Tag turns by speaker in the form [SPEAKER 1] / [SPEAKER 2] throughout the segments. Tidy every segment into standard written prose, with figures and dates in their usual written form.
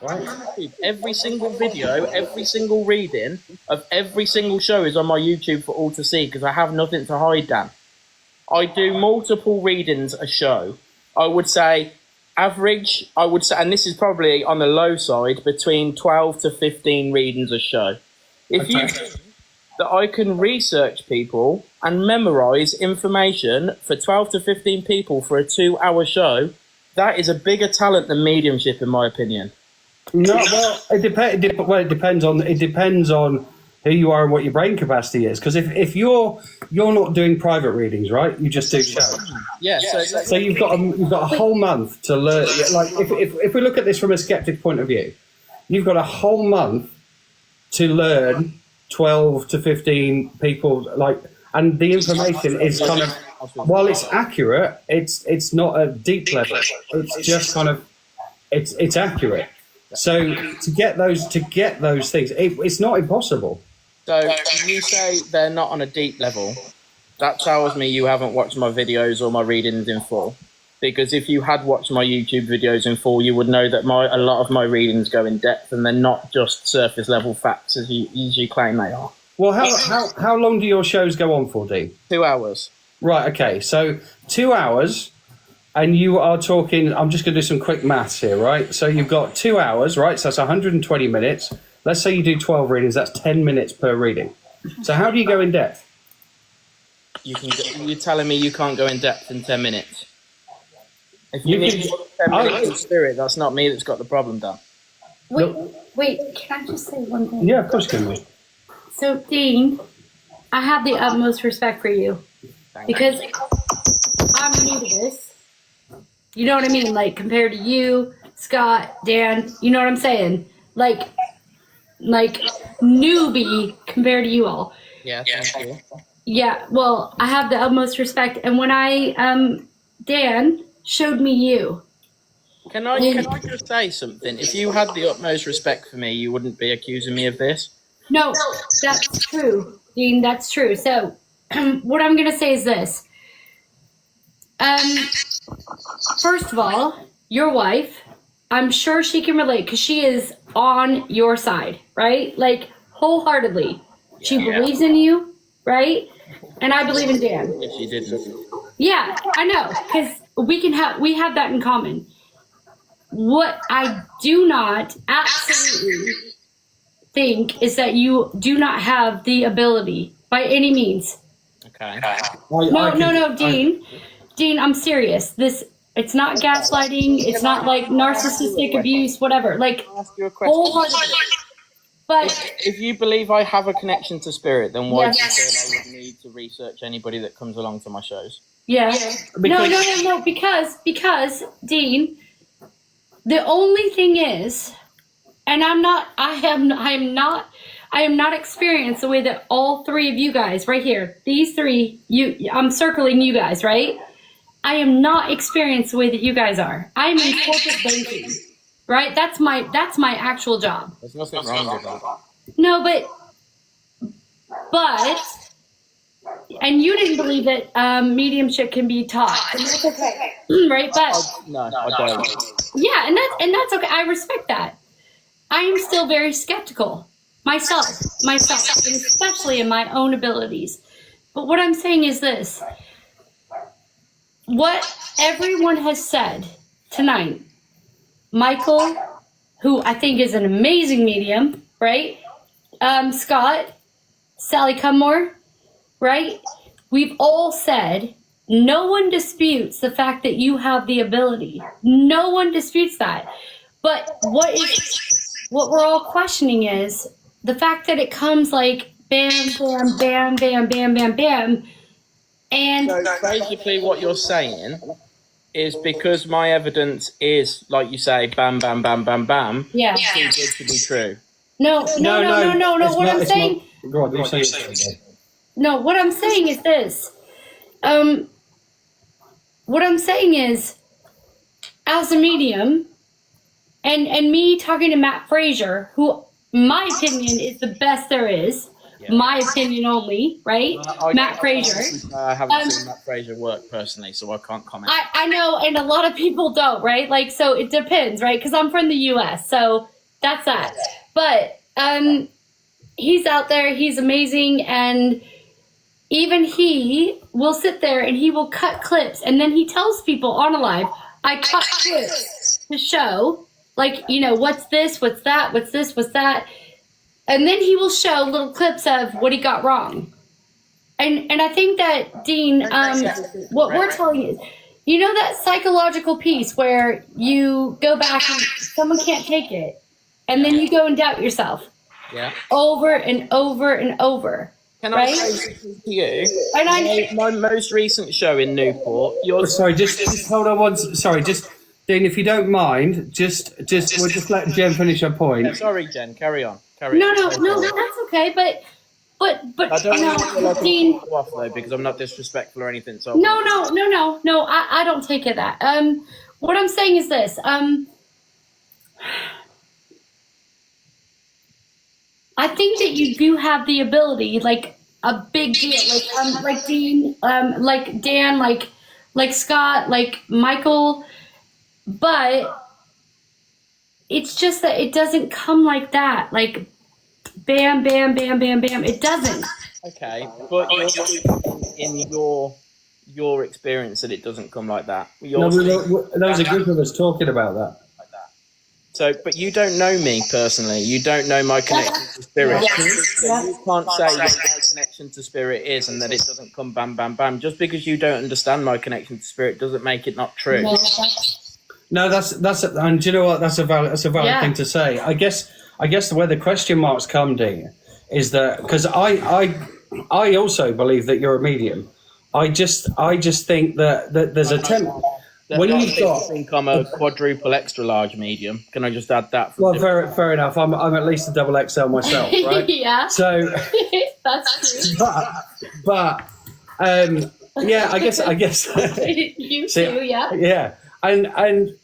[SPEAKER 1] right? Every single video, every single reading of every single show is on my YouTube for all to see because I have nothing to hide, Dan. I do multiple readings a show. I would say average, I would say, and this is probably on the low side, between 12 to 15 readings a show. If you that I can research people and memorize information for 12 to 15 people for a 2-hour show, that is a bigger talent than mediumship, in my opinion.
[SPEAKER 2] No, well, it depends on who you are and what your brain capacity is. Because if you're not doing private readings, right? You just do shows.
[SPEAKER 1] Yeah.
[SPEAKER 2] So you've got a whole month to learn. Like if we look at this from a skeptic point of view, you've got a whole month to learn 12 to 15 people, and the information is kind of, while it's accurate, it's not a deep level. It's just kind of it's accurate. So to get those things, it's not impossible.
[SPEAKER 1] So you say they're not on a deep level. That tells me you haven't watched my videos or my readings in full. Because if you had watched my YouTube videos in full, you would know that a lot of my readings go in depth and they're not just surface level facts as you usually claim they are.
[SPEAKER 2] Well, how long do your shows go on for, Dean?
[SPEAKER 1] 2 hours.
[SPEAKER 2] Right, okay. So 2 hours, and you are talking, I'm just going to do some quick maths here, right? So you've got 2 hours, right? So that's 120 minutes. Let's say you do 12 readings, that's 10 minutes per reading. So how do you go in depth?
[SPEAKER 1] You're telling me you can't go in depth in 10 minutes? If you need 10 minutes of spirit, that's not me that's got the problem, Dan.
[SPEAKER 3] Wait, can I just say one thing?
[SPEAKER 2] Yeah, of course you can.
[SPEAKER 3] So, Dean, I have the utmost respect for you. Because I'm new to this. You know what I mean? Like, compared to you, Scott, Dan, you know what I'm saying? Like newbie compared to you all.
[SPEAKER 1] Yeah, thank you.
[SPEAKER 3] Yeah, well, I have the utmost respect. And when Dan showed me you.
[SPEAKER 1] Can I just say something? If you had the utmost respect for me, you wouldn't be accusing me of this.
[SPEAKER 3] No, that's true, Dean, that's true. So, what I'm going to say is this. First of all, your wife, I'm sure she can relate because she is on your side, right? Like, wholeheartedly. She believes in you, right? And I believe in Dan.
[SPEAKER 1] If she didn't.
[SPEAKER 3] Yeah, I know, because we have that in common. What I do not absolutely think is that you do not have the ability by any means.
[SPEAKER 1] Okay.
[SPEAKER 3] No, Dean. Dean, I'm serious. It's not gaslighting. It's not like narcissistic abuse, whatever. Like, wholeheartedly. But
[SPEAKER 1] if you believe I have a connection to spirit, then why do you feel I would need to research anybody that comes along to my shows?
[SPEAKER 3] Yeah. No. Because Dean, the only thing is, and I am not experienced the way that all three of you guys right here, these three, I'm circling you guys, right? I am not experienced the way that you guys are. I'm in corporate banking, right? That's my actual job.
[SPEAKER 1] There's nothing wrong with that.
[SPEAKER 3] No, but, and you didn't believe that mediumship can be taught. And that's okay, right? But
[SPEAKER 1] no, I don't.
[SPEAKER 3] Yeah, and that's okay. I respect that. I am still very skeptical myself, and especially in my own abilities. But what I'm saying is this. What everyone has said tonight, Michael, who I think is an amazing medium, right? Scott, Sally Cummore, right? We've all said, no one disputes the fact that you have the ability. No one disputes that. But what we're all questioning is the fact that it comes like bam, bam, bam, bam, bam, bam, bam. And
[SPEAKER 1] so basically what you're saying is because my evidence is, like you say, bam, bam, bam, bam, bam,
[SPEAKER 3] yeah,
[SPEAKER 1] too good to be true.
[SPEAKER 3] No. What I'm saying.
[SPEAKER 2] Go on, say it.
[SPEAKER 3] No, what I'm saying is this. What I'm saying is, as a medium, and me talking to Matt Frazier, who, in my opinion, is the best there is,
[SPEAKER 1] Yeah.
[SPEAKER 3] My opinion only, right? Matt Frazier.
[SPEAKER 1] I haven't seen Matt Frazier work personally, so I can't comment.
[SPEAKER 3] I know, and a lot of people don't, right? Like, so it depends, right? Because I'm from the U.S., so that's that. But he's out there, he's amazing, and even he will sit there and he will cut clips, and then he tells people on a live, I cut clips to show, like, you know, what's this, what's that, what's this, what's that. And then he will show little clips of what he got wrong. And I think that, Dean, what we're telling you is, you know that psychological piece where you go back and someone can't take it, and then you go and doubt yourself.
[SPEAKER 1] Yeah.
[SPEAKER 3] Over and over and over.
[SPEAKER 1] Can
[SPEAKER 3] right?
[SPEAKER 1] I say something to you?
[SPEAKER 3] And
[SPEAKER 1] My most recent show in Newport,
[SPEAKER 2] Sorry, just hold on one. Sorry, just Dean, if you don't mind, we'll just let Jen finish her point.
[SPEAKER 1] Sorry, Jen, carry on.
[SPEAKER 3] No, that's okay. But
[SPEAKER 1] I don't
[SPEAKER 3] no,
[SPEAKER 1] want to feel like
[SPEAKER 3] Dean.
[SPEAKER 1] I'm off though, because I'm not disrespectful or anything. So
[SPEAKER 3] No. I don't take it that. What I'm saying is this. I think that you do have the ability, like a big deal, like Dean, like Dan, like Scott, like Michael, but it's just that it doesn't come like that, like bam, bam, bam, bam, bam. It doesn't.
[SPEAKER 1] Okay, but in your experience that it doesn't come like that.
[SPEAKER 2] There was a group of us talking about that.
[SPEAKER 1] So, but you don't know me personally. You don't know my connection to spirit. So you can't say what my connection to spirit is and that it doesn't come bam, bam, bam. Just because you don't understand my connection to spirit doesn't make it not true.
[SPEAKER 2] No, that's and do you know what? That's a valid thing to say. I guess where the question marks come, Dean, is that because I also believe that you're a medium. I just think that there's a template. When you've got,
[SPEAKER 1] I think I'm a quadruple extra large medium. Can I just add that?
[SPEAKER 2] Well, fair enough. I'm at least a double XL myself, right?
[SPEAKER 3] Yeah.
[SPEAKER 2] So
[SPEAKER 3] that's true.
[SPEAKER 2] But yeah, I guess.
[SPEAKER 3] You too, yeah.
[SPEAKER 2] Yeah, and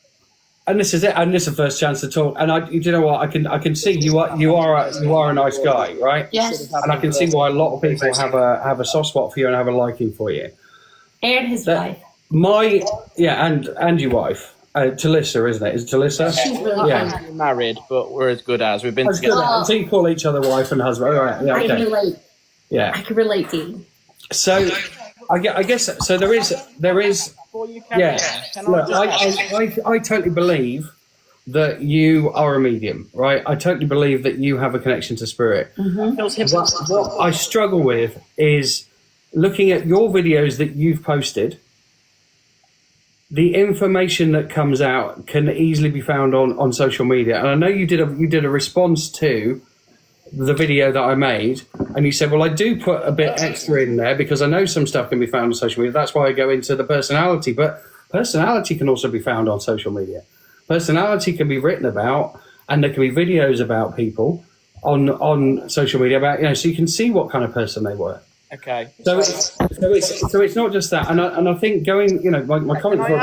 [SPEAKER 2] this is it. And this is the first chance to talk. And you know what? I can see you are a nice guy, right?
[SPEAKER 3] Yes.
[SPEAKER 2] And I can see why a lot of people have a soft spot for you and have a liking for you.
[SPEAKER 3] And his wife.
[SPEAKER 2] And your wife, Talissa, isn't it? Is it Talissa?
[SPEAKER 3] She's really
[SPEAKER 2] Yeah.
[SPEAKER 1] We're married, but we're as good as we've been
[SPEAKER 2] That's
[SPEAKER 1] together.
[SPEAKER 2] good. So you call each other wife and husband. All right. Yeah,
[SPEAKER 3] I can
[SPEAKER 2] okay.
[SPEAKER 3] relate.
[SPEAKER 2] Yeah.
[SPEAKER 3] I can relate, Dean.
[SPEAKER 2] So I guess so. There is.
[SPEAKER 1] Before you carry
[SPEAKER 2] Yeah.
[SPEAKER 1] on, can
[SPEAKER 2] Look,
[SPEAKER 1] I just
[SPEAKER 2] I totally believe that you are a medium, right? I totally believe that you have a connection to spirit. What I struggle with is looking at your videos that you've posted. The information that comes out can easily be found on social media, and I know you did a response to the video that I made, and you said, well, I do put a bit extra in there because I know some stuff can be found on social media. That's why I go into the personality, but personality can also be found on social media. Personality can be written about, and there can be videos about people on social media about, so you can see what kind of person they were.
[SPEAKER 1] Okay.
[SPEAKER 2] So it's not just that, and I think going, my comment before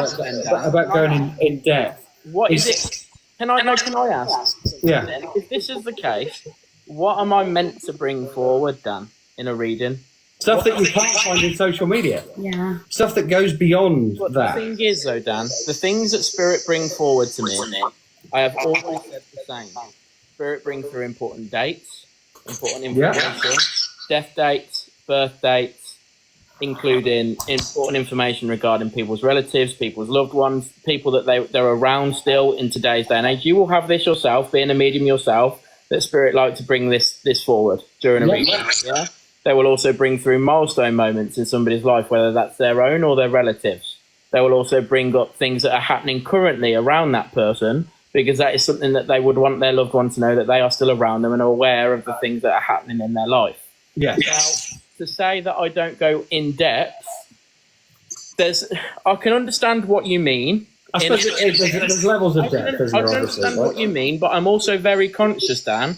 [SPEAKER 2] about going in depth.
[SPEAKER 1] What is it? Can I ask?
[SPEAKER 2] Yeah.
[SPEAKER 1] If this is the case, what am I meant to bring forward, Dan, in a reading?
[SPEAKER 2] Stuff that you can't find in social media.
[SPEAKER 3] Yeah.
[SPEAKER 2] Stuff that goes beyond
[SPEAKER 1] But
[SPEAKER 2] that.
[SPEAKER 1] the thing is, though, Dan, the things that Spirit bring forward to me, I have always said the same. Spirit brings through important dates, important information, death dates, birth dates, including important information regarding people's relatives, people's loved ones, people that they're around still in today's day and age. You will have this yourself, being a medium yourself, that Spirit like to bring this forward during a reading. Yeah. They will also bring through milestone moments in somebody's life, whether that's their own or their relatives. They will also bring up things that are happening currently around that person, because that is something that they would want their loved one to know, that they are still around them and are aware of the things that are happening in their life.
[SPEAKER 2] Yeah.
[SPEAKER 1] Now, to say that I don't go in depth, I can understand what you mean.
[SPEAKER 2] I suppose there's levels of depth, isn't
[SPEAKER 1] I
[SPEAKER 2] there,
[SPEAKER 1] can
[SPEAKER 2] obviously,
[SPEAKER 1] understand
[SPEAKER 2] right?
[SPEAKER 1] what you mean, but I'm also very conscious, Dan,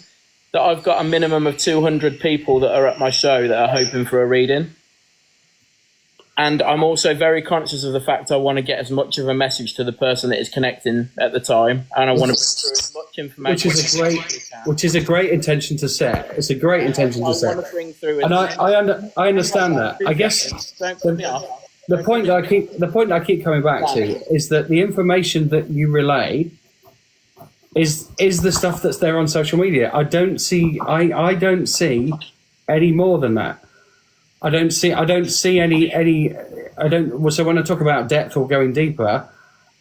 [SPEAKER 1] that I've got a minimum of 200 people that are at my show that are hoping for a reading. And I'm also very conscious of the fact I want to get as much of a message to the person that is connecting at the time, and I want to bring through as much information.
[SPEAKER 2] Which is a great intention to set. It's a great intention to set.
[SPEAKER 1] I want to bring through,
[SPEAKER 2] and I understand that. I guess
[SPEAKER 1] don't put me off.
[SPEAKER 2] the point that I keep coming back to is that the information that you relay is the stuff that's there on social media. I don't see any more than that. So when I talk about depth or going deeper,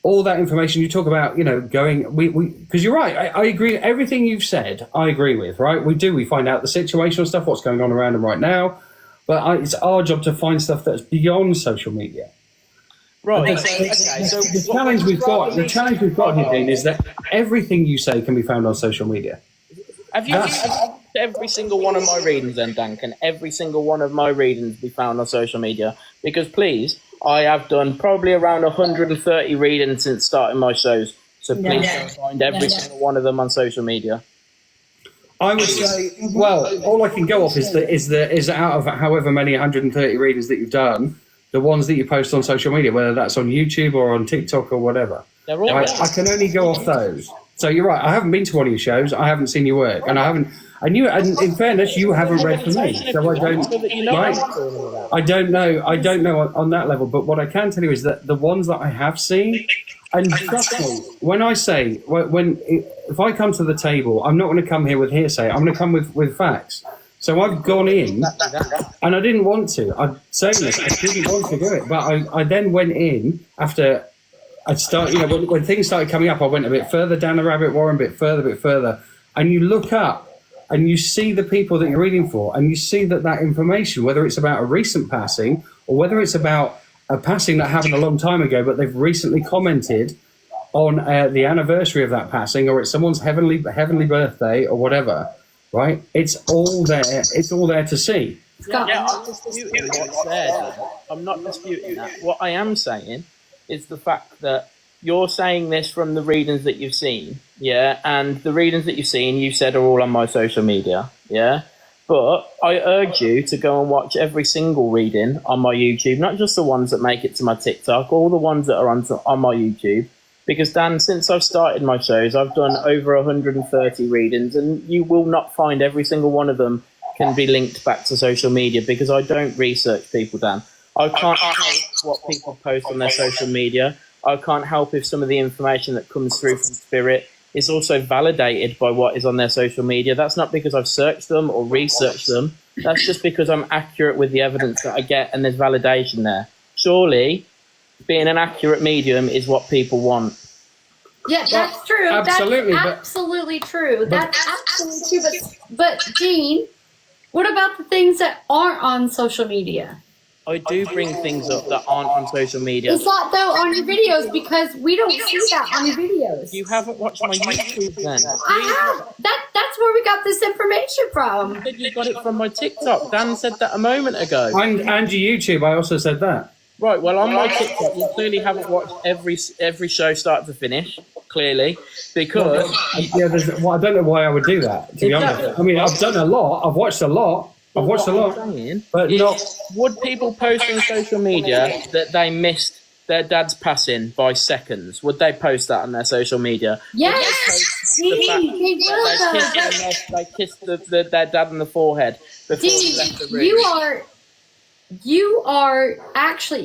[SPEAKER 2] all that information you talk about, because you're right. I agree. Everything you've said, I agree with, right? We find out the situational stuff, what's going on around them right now, but it's our job to find stuff that's beyond social media.
[SPEAKER 1] Right.
[SPEAKER 2] So the challenge we've got here, Dean, is that everything you say can be found on social media.
[SPEAKER 1] Have you every single one of my readings then, Dan? Can every single one of my readings be found on social media? Because please, I have done probably around 130 readings since starting my shows. So please find every single one of them on social media.
[SPEAKER 2] I would say, well, all I can go off is out of however many 130 readings that you've done, the ones that you post on social media, whether that's on YouTube or on TikTok or whatever.
[SPEAKER 1] They're all
[SPEAKER 2] I can only go off those. So you're right. I haven't been to one of your shows. I haven't seen your work, and I haven't. And in fairness, you haven't read for me, so I don't. Right? I don't know. I don't know on that level. But what I can tell you is that the ones that I have seen, and trust me, when I say if I come to the table, I'm not going to come here with hearsay. I'm going to come with facts. So I've gone in, and I didn't want to. I'm saying this. I didn't want to do it, but I then went in after. I'd start, when things started coming up, I went a bit further down the rabbit warren, a bit further, and you look up and you see the people that you're reading for, and you see that information, whether it's about a recent passing or whether it's about a passing that happened a long time ago, but they've recently commented on the anniversary of that passing, or it's someone's heavenly birthday or whatever, right? It's all there. It's all there to see.
[SPEAKER 1] Yeah, I'm disputing what's there. I'm not disputing that. What I am saying is the fact that you're saying this from the readings that you've seen, and the readings that you've seen, you said are all on my social media, but I urge you to go and watch every single reading on my YouTube, not just the ones that make it to my TikTok, all the ones that are on my YouTube, because Dan, since I've started my shows, I've done over 130 readings, and you will not find every single one of them can be linked back to social media, because I don't research people, Dan. I can't help what people post on their social media. I can't help if some of the information that comes through from Spirit is also validated by what is on their social media. That's not because I've searched them or researched them. That's just because I'm accurate with the evidence that I get, and there's validation there. Surely, being an accurate medium is what people want.
[SPEAKER 3] Yeah, that's true.
[SPEAKER 2] Absolutely,
[SPEAKER 3] that's absolutely true. That's absolutely true. But Dean, what about the things that aren't on social media?
[SPEAKER 1] I do bring things up that aren't on social media.
[SPEAKER 3] It's not though on your videos, because we don't see that on your videos.
[SPEAKER 1] You haven't watched my YouTube then.
[SPEAKER 3] I have. That's where we got this information from.
[SPEAKER 1] You said you got it from my TikTok. Dan said that a moment ago.
[SPEAKER 2] And your YouTube, I also said that.
[SPEAKER 1] Right, well, on my TikTok, you clearly haven't watched every show start to finish, clearly, because...
[SPEAKER 2] I don't know why I would do that, to be honest. I mean, I've done a lot. I've watched a lot. But not.
[SPEAKER 1] Would people post on social media that they missed their dad's passing by seconds? Would they post that on their social media?
[SPEAKER 3] Yes,
[SPEAKER 1] they kissed their dad on the forehead before he left the room.
[SPEAKER 3] You are actually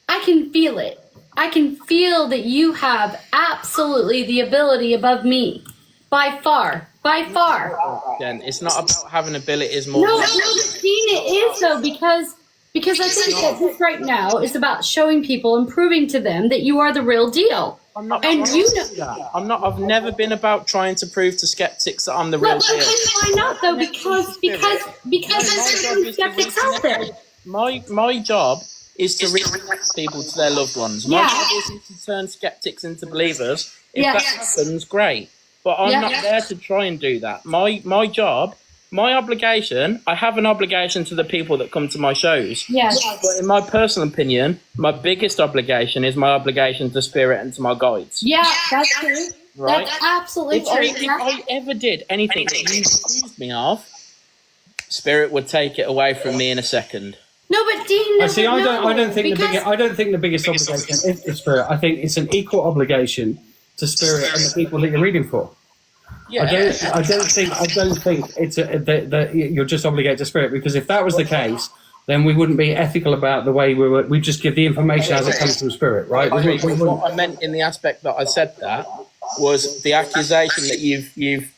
[SPEAKER 3] I can feel it. I can feel that you have absolutely the ability above me, by far.
[SPEAKER 1] Jen, it's not about having abilities more.
[SPEAKER 3] No, Dean, it is though, because I think that this right now is about showing people and proving to them that you are the real deal.
[SPEAKER 1] I'm not. And you know that. I'm not. I've never been about trying to prove to skeptics that I'm the real deal.
[SPEAKER 3] Why not though? Because there's skeptics out there.
[SPEAKER 1] My job is to reconnect people to their loved ones. My job isn't to turn skeptics into believers. If that happens, great. But I'm not there to try and do that. My job, my obligation, I have an obligation to the people that come to my shows.
[SPEAKER 3] Yes.
[SPEAKER 1] But in my personal opinion, my biggest obligation is my obligation to Spirit and to my guides.
[SPEAKER 3] Yeah, that's true. Right? That's absolutely true.
[SPEAKER 1] If I ever did anything that you accused me of, Spirit would take it away from me in a second.
[SPEAKER 3] No, but Dean
[SPEAKER 2] I see.
[SPEAKER 3] doesn't
[SPEAKER 2] I don't
[SPEAKER 3] know,
[SPEAKER 2] think
[SPEAKER 3] because
[SPEAKER 2] I don't think the biggest obligation is to Spirit. I think it's an equal obligation to Spirit and the people that you're reading for.
[SPEAKER 1] Yeah.
[SPEAKER 2] I don't think it's that you're just obligated to Spirit, because if that was the case, then we wouldn't be ethical about the way we just give the information as it comes from Spirit, right?
[SPEAKER 1] What I meant in the aspect that I said that was the accusation that you've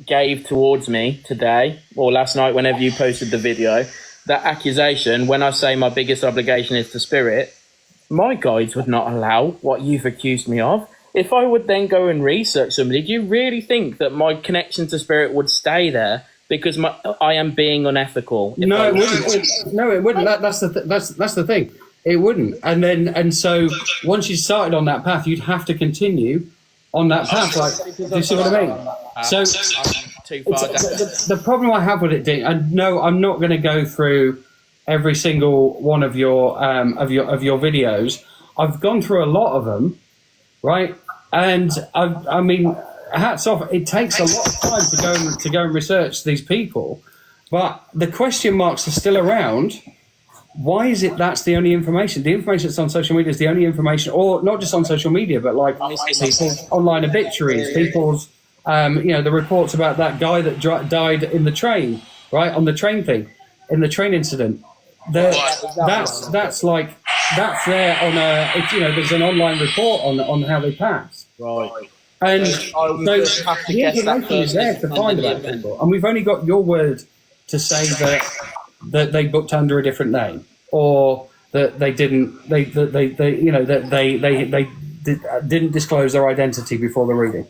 [SPEAKER 1] gave towards me today or last night, whenever you posted the video. That accusation, when I say my biggest obligation is to Spirit, my guides would not allow what you've accused me of. If I would then go and research somebody, do you really think that my connection to Spirit would stay there because I am being unethical?
[SPEAKER 2] No, it wouldn't. No, it wouldn't. That's the thing. It wouldn't. And so once you started on that path, you'd have to continue on that path. Like, do you see what I mean? So
[SPEAKER 1] too far down.
[SPEAKER 2] the problem I have with it, Dean, and no, I'm not going to go through every single one of your videos. I've gone through a lot of them, right? And I mean, hats off. It takes a lot of time to go and research these people, but the question marks are still around. Why is it that's the only information? The information that's on social media is the only information, or not just on social media, but like people's online obituaries, people's, the reports about that guy that died in the train, right? On the train thing, in the train incident. That's there on there's an online report on how they passed.
[SPEAKER 1] Right.
[SPEAKER 2] And so the information is there to find about people. And we've only got your word to say that they booked under a different name, or that they didn't didn't disclose their identity before the reading.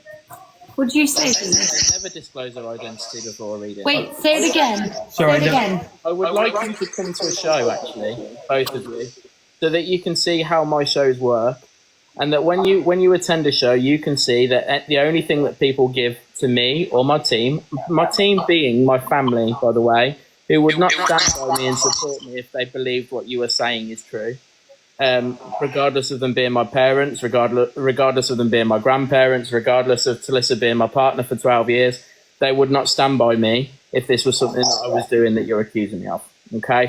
[SPEAKER 3] Would you say
[SPEAKER 1] They never disclose their identity before reading.
[SPEAKER 3] Wait, say it again.
[SPEAKER 2] Sorry,
[SPEAKER 3] say it again.
[SPEAKER 1] I would like you to come to a show, actually, both of you, so that you can see how my shows work, and that when you attend a show, you can see that the only thing that people give to me or my team being my family, by the way, who would not stand by me and support me if they believed what you were saying is true, regardless of them being my parents, regardless of them being my grandparents, regardless of Talissa being my partner for 12 years, they would not stand by me if this was something that I was doing that you're accusing me of. Okay?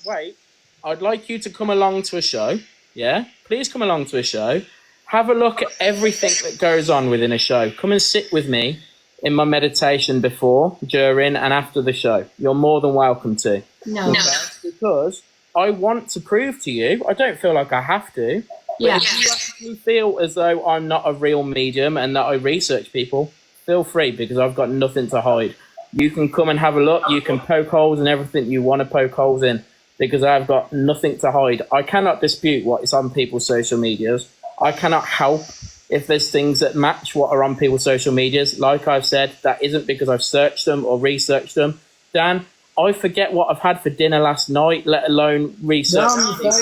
[SPEAKER 1] Wait, I'd like you to come along to a show. Yeah? Please come along to a show. Have a look at everything that goes on within a show. Come and sit with me in my meditation before, during, and after the show. You're more than welcome to.
[SPEAKER 3] No.
[SPEAKER 1] Because I want to prove to you, I don't feel like I have to, but if you actually feel as though I'm not a real medium and that I research people, feel free, because I've got nothing to hide. You can come and have a look. You can poke holes in everything you want to poke holes in, because I've got nothing to hide. I cannot dispute what is on people's social medias. I cannot help if there's things that match what are on people's social medias. Like I've said, that isn't because I've searched them or researched them. Dan, I forget what I've had for dinner last night, let alone research.
[SPEAKER 2] I'm the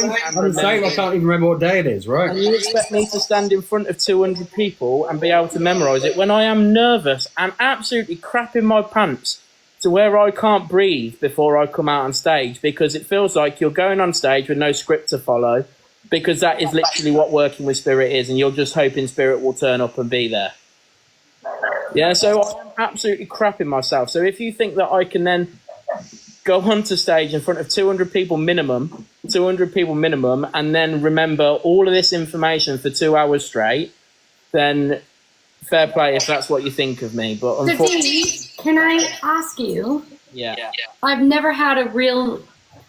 [SPEAKER 2] same. I can't even remember what day it is, right?
[SPEAKER 1] And you expect me to stand in front of 200 people and be able to memorise it when I am nervous and absolutely crapping my pants to where I can't breathe before I come out on stage, because it feels like you're going on stage with no script to follow, because that is literally what working with Spirit is, and you're just hoping Spirit will turn up and be there. Yeah, so I'm absolutely crapping myself. So if you think that I can then go onto stage in front of 200 people minimum, and then remember all of this information for 2 hours straight, then fair play if that's what you think of me. But unfortunately,
[SPEAKER 3] can I ask you?
[SPEAKER 1] Yeah.
[SPEAKER 3] I've never had a real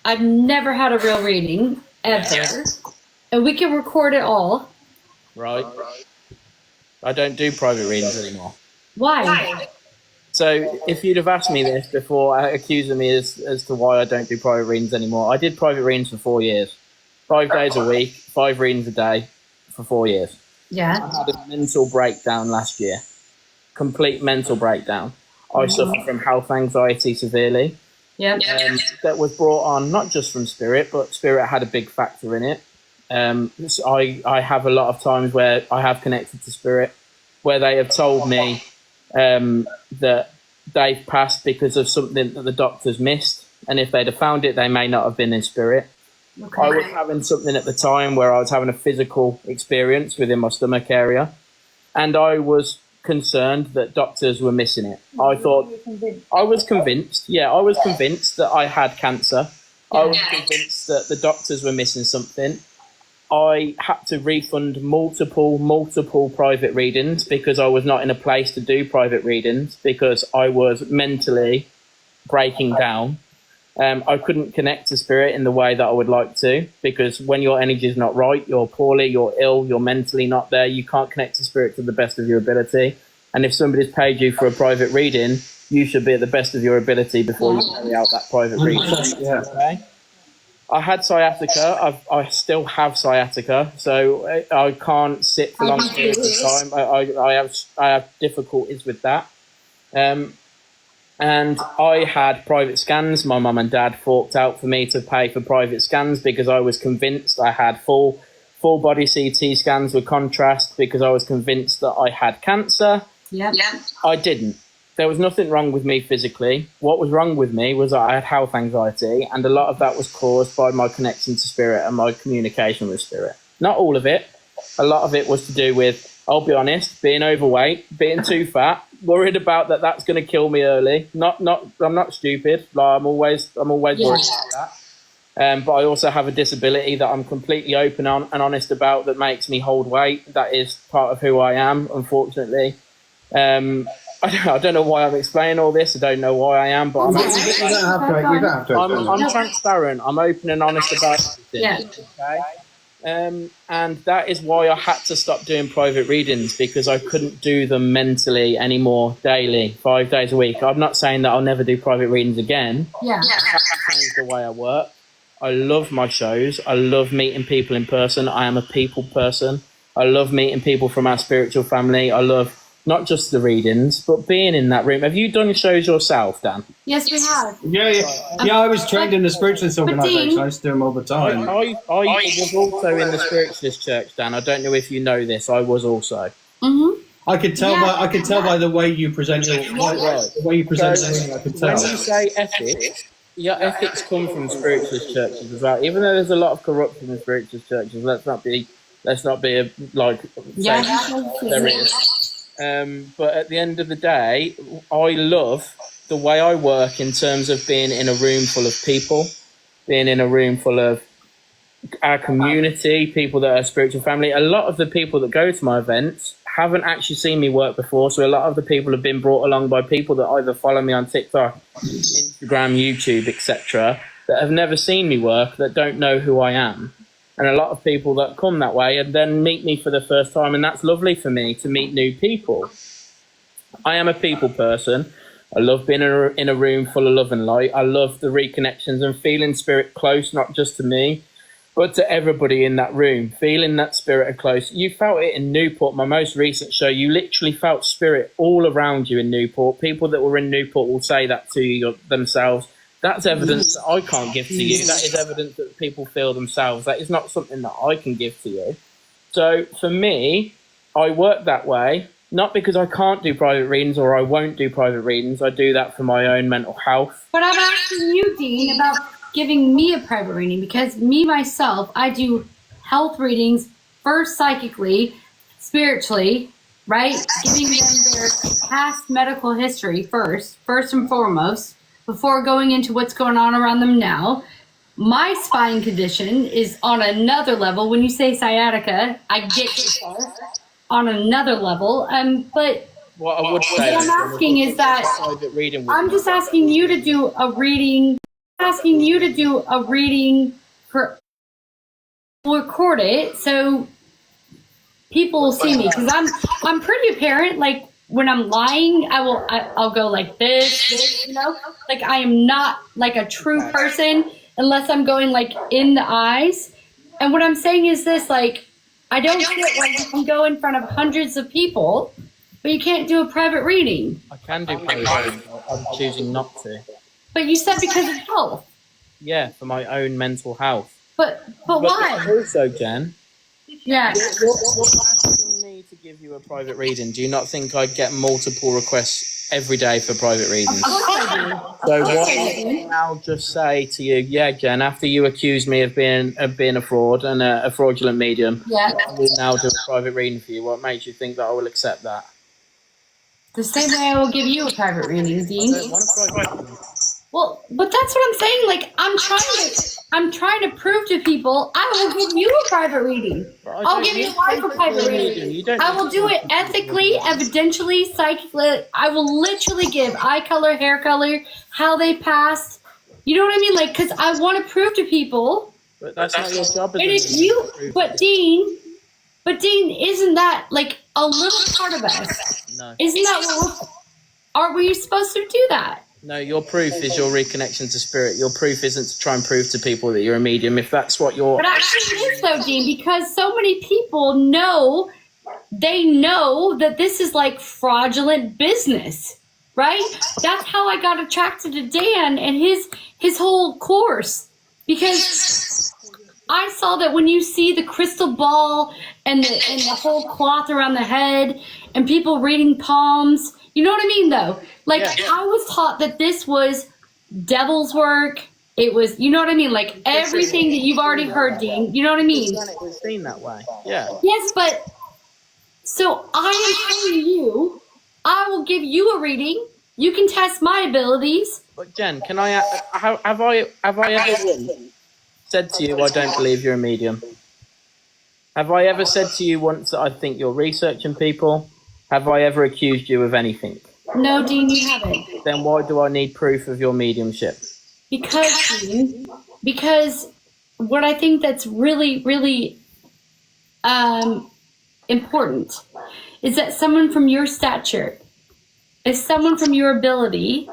[SPEAKER 3] reading ever, and we can record it all.
[SPEAKER 1] Right. I don't do private readings anymore.
[SPEAKER 3] Why?
[SPEAKER 1] So if you'd have asked me this before accusing me as to why I don't do private readings anymore, I did private readings for 4 years. 5 days a week, 5 readings a day for 4 years.
[SPEAKER 3] Yeah.
[SPEAKER 1] I had a mental breakdown last year. Complete mental breakdown. I suffer from health anxiety severely.
[SPEAKER 3] Yeah.
[SPEAKER 1] That was brought on not just from Spirit, but Spirit had a big factor in it. So I have a lot of times where I have connected to Spirit, where they have told me that they've passed because of something that the doctors missed, and if they'd have found it, they may not have been in Spirit. Okay. I was having something at the time where I was having a physical experience within my stomach area, and I was concerned that doctors were missing it. I was convinced that I had cancer. I was convinced that the doctors were missing something. I had to refund multiple private readings because I was not in a place to do private readings because I was mentally breaking down. I couldn't connect to spirit in the way that I would like to because when your energy is not right, you're poorly, you're ill, you're mentally not there. You can't connect to spirit to the best of your ability. And if somebody's paid you for a private reading, you should be at the best of your ability before you carry out that private reading.
[SPEAKER 2] Yeah.
[SPEAKER 1] Okay? I had sciatica. I still have sciatica, so I can't sit for long periods of time. I have difficulties with that. And I had private scans. My mum and dad forked out for me to pay for private scans because I was convinced I had full body CT scans with contrast because I was convinced that I had cancer.
[SPEAKER 3] Yep.
[SPEAKER 1] I didn't. There was nothing wrong with me physically. What was wrong with me was that I had health anxiety, and a lot of that was caused by my connection to spirit and my communication with spirit. Not all of it. A lot of it was to do with, I'll be honest, being overweight, being too fat, worried about that's going to kill me early. I'm not stupid. Like, I'm always worried about that. But I also have a disability that I'm completely open on and honest about that makes me hold weight. That is part of who I am, unfortunately. I don't know why I'm explaining all this. I don't know why I am, but I'm transparent. I'm open and honest about everything.
[SPEAKER 3] Yeah.
[SPEAKER 1] Okay. And that is why I had to stop doing private readings because I couldn't do them mentally anymore, daily, 5 days a week. I'm not saying that I'll never do private readings again.
[SPEAKER 3] Yeah.
[SPEAKER 1] I have to change the way I work. I love my shows. I love meeting people in person. I am a people person. I love meeting people from our spiritual family. I love not just the readings, but being in that room. Have you done shows yourself, Dan?
[SPEAKER 3] Yes, we have.
[SPEAKER 2] Yeah, I was trained in the spiritualist organisation. I used to do them all the time.
[SPEAKER 1] I was also in the spiritualist church, Dan. I don't know if you know this. I was also.
[SPEAKER 3] Mm-hmm.
[SPEAKER 2] I could tell by the way you present it. The way you present it, I could tell.
[SPEAKER 1] When you say ethics, your ethics come from spiritualist churches as well. Even though there's a lot of corruption in spiritualist churches, let's not be like there is. But at the end of the day, I love the way I work in terms of being in a room full of people, being in a room full of our community, people that are spiritual family. A lot of the people that go to my events haven't actually seen me work before, so a lot of the people have been brought along by people that either follow me on TikTok, Instagram, YouTube, etc., that have never seen me work, that don't know who I am. And a lot of people that come that way and then meet me for the first time, and that's lovely for me to meet new people. I am a people person. I love being in a room full of love and light. I love the reconnections and feeling spirit close, not just to me, but to everybody in that room, feeling that spirit close. You felt it in Newport, my most recent show. You literally felt spirit all around you in Newport. People that were in Newport will say that to you themselves. That's evidence that I can't give to you. That is evidence that people feel themselves. That is not something that I can give to you. So for me, I work that way, not because I can't do private readings or I won't do private readings. I do that for my own mental health.
[SPEAKER 3] But I'm asking you, Dean, about giving me a private reading because me, myself, I do health readings first psychically, spiritually, right? Giving them their past medical history first and foremost, before going into what's going on around them now. My spine condition is on another level. When you say sciatica, I get yourself on another level. But
[SPEAKER 1] what I would say
[SPEAKER 3] what I'm asking is that I'm just asking you to do a reading. Asking you to do a reading for. We'll record it so people will see me because I'm pretty apparent. Like when I'm lying, I'll go like this, you know. Like I am not like a true person unless I'm going like in the eyes. And what I'm saying is this: like I don't get why you can go in front of hundreds of people, but you can't do a private reading.
[SPEAKER 1] I can do private readings. I'm choosing not to.
[SPEAKER 3] But you said because of health.
[SPEAKER 1] Yeah, for my own mental health.
[SPEAKER 3] But why?
[SPEAKER 1] Also, Jen.
[SPEAKER 3] Yeah.
[SPEAKER 1] You're asking me to give you a private reading. Do you not think I'd get multiple requests every day for private readings?
[SPEAKER 3] Of course I do.
[SPEAKER 1] So what I now just say to you, yeah, Jen, after you accuse me of being a fraud and a fraudulent medium,
[SPEAKER 3] yeah,
[SPEAKER 1] I will now do a private reading for you. What makes you think that I will accept that?
[SPEAKER 3] The same way I will give you a private reading, Dean.
[SPEAKER 1] I don't want a private reading.
[SPEAKER 3] Well, but that's what I'm saying. Like, I'm trying to to people, I will give you a private reading. I'll give your wife a private reading. I will do it ethically, evidentially, psychically. I will literally give eye color, hair color, how they passed. You know what I mean? Like, because I want to prove to people.
[SPEAKER 1] But that's not your job.
[SPEAKER 3] And if you, but Dean, isn't that like a little part of us?
[SPEAKER 1] No.
[SPEAKER 3] Isn't that what are we supposed to do that?
[SPEAKER 1] No, your proof is your reconnection to spirit. Your proof isn't to try and prove to people that you're a medium. If that's what you're...
[SPEAKER 3] But actually it is though, Dean, because so many people know, they know that this is like fraudulent business, right? That's how I got attracted to Dan and his whole course. Because I saw that when you see the crystal ball and the whole cloth around the head and people reading palms, you know what I mean though? Like I was taught that this was devil's work. It was, you know what I mean? Like everything that you've already heard, Dean. You know what I mean?
[SPEAKER 1] It was seen that way. Yeah.
[SPEAKER 3] Yes, but so I am telling you, I will give you a reading. You can test my abilities.
[SPEAKER 1] But Jen, can I have I ever said to you I don't believe you're a medium? Have I ever said to you once that I think you're researching people? Have I ever accused you of anything?
[SPEAKER 3] No, Dean, you haven't.
[SPEAKER 1] Then why do I need proof of your mediumship?
[SPEAKER 3] Because, Dean, because what I think that's really, really important is that someone from your stature, if someone from your ability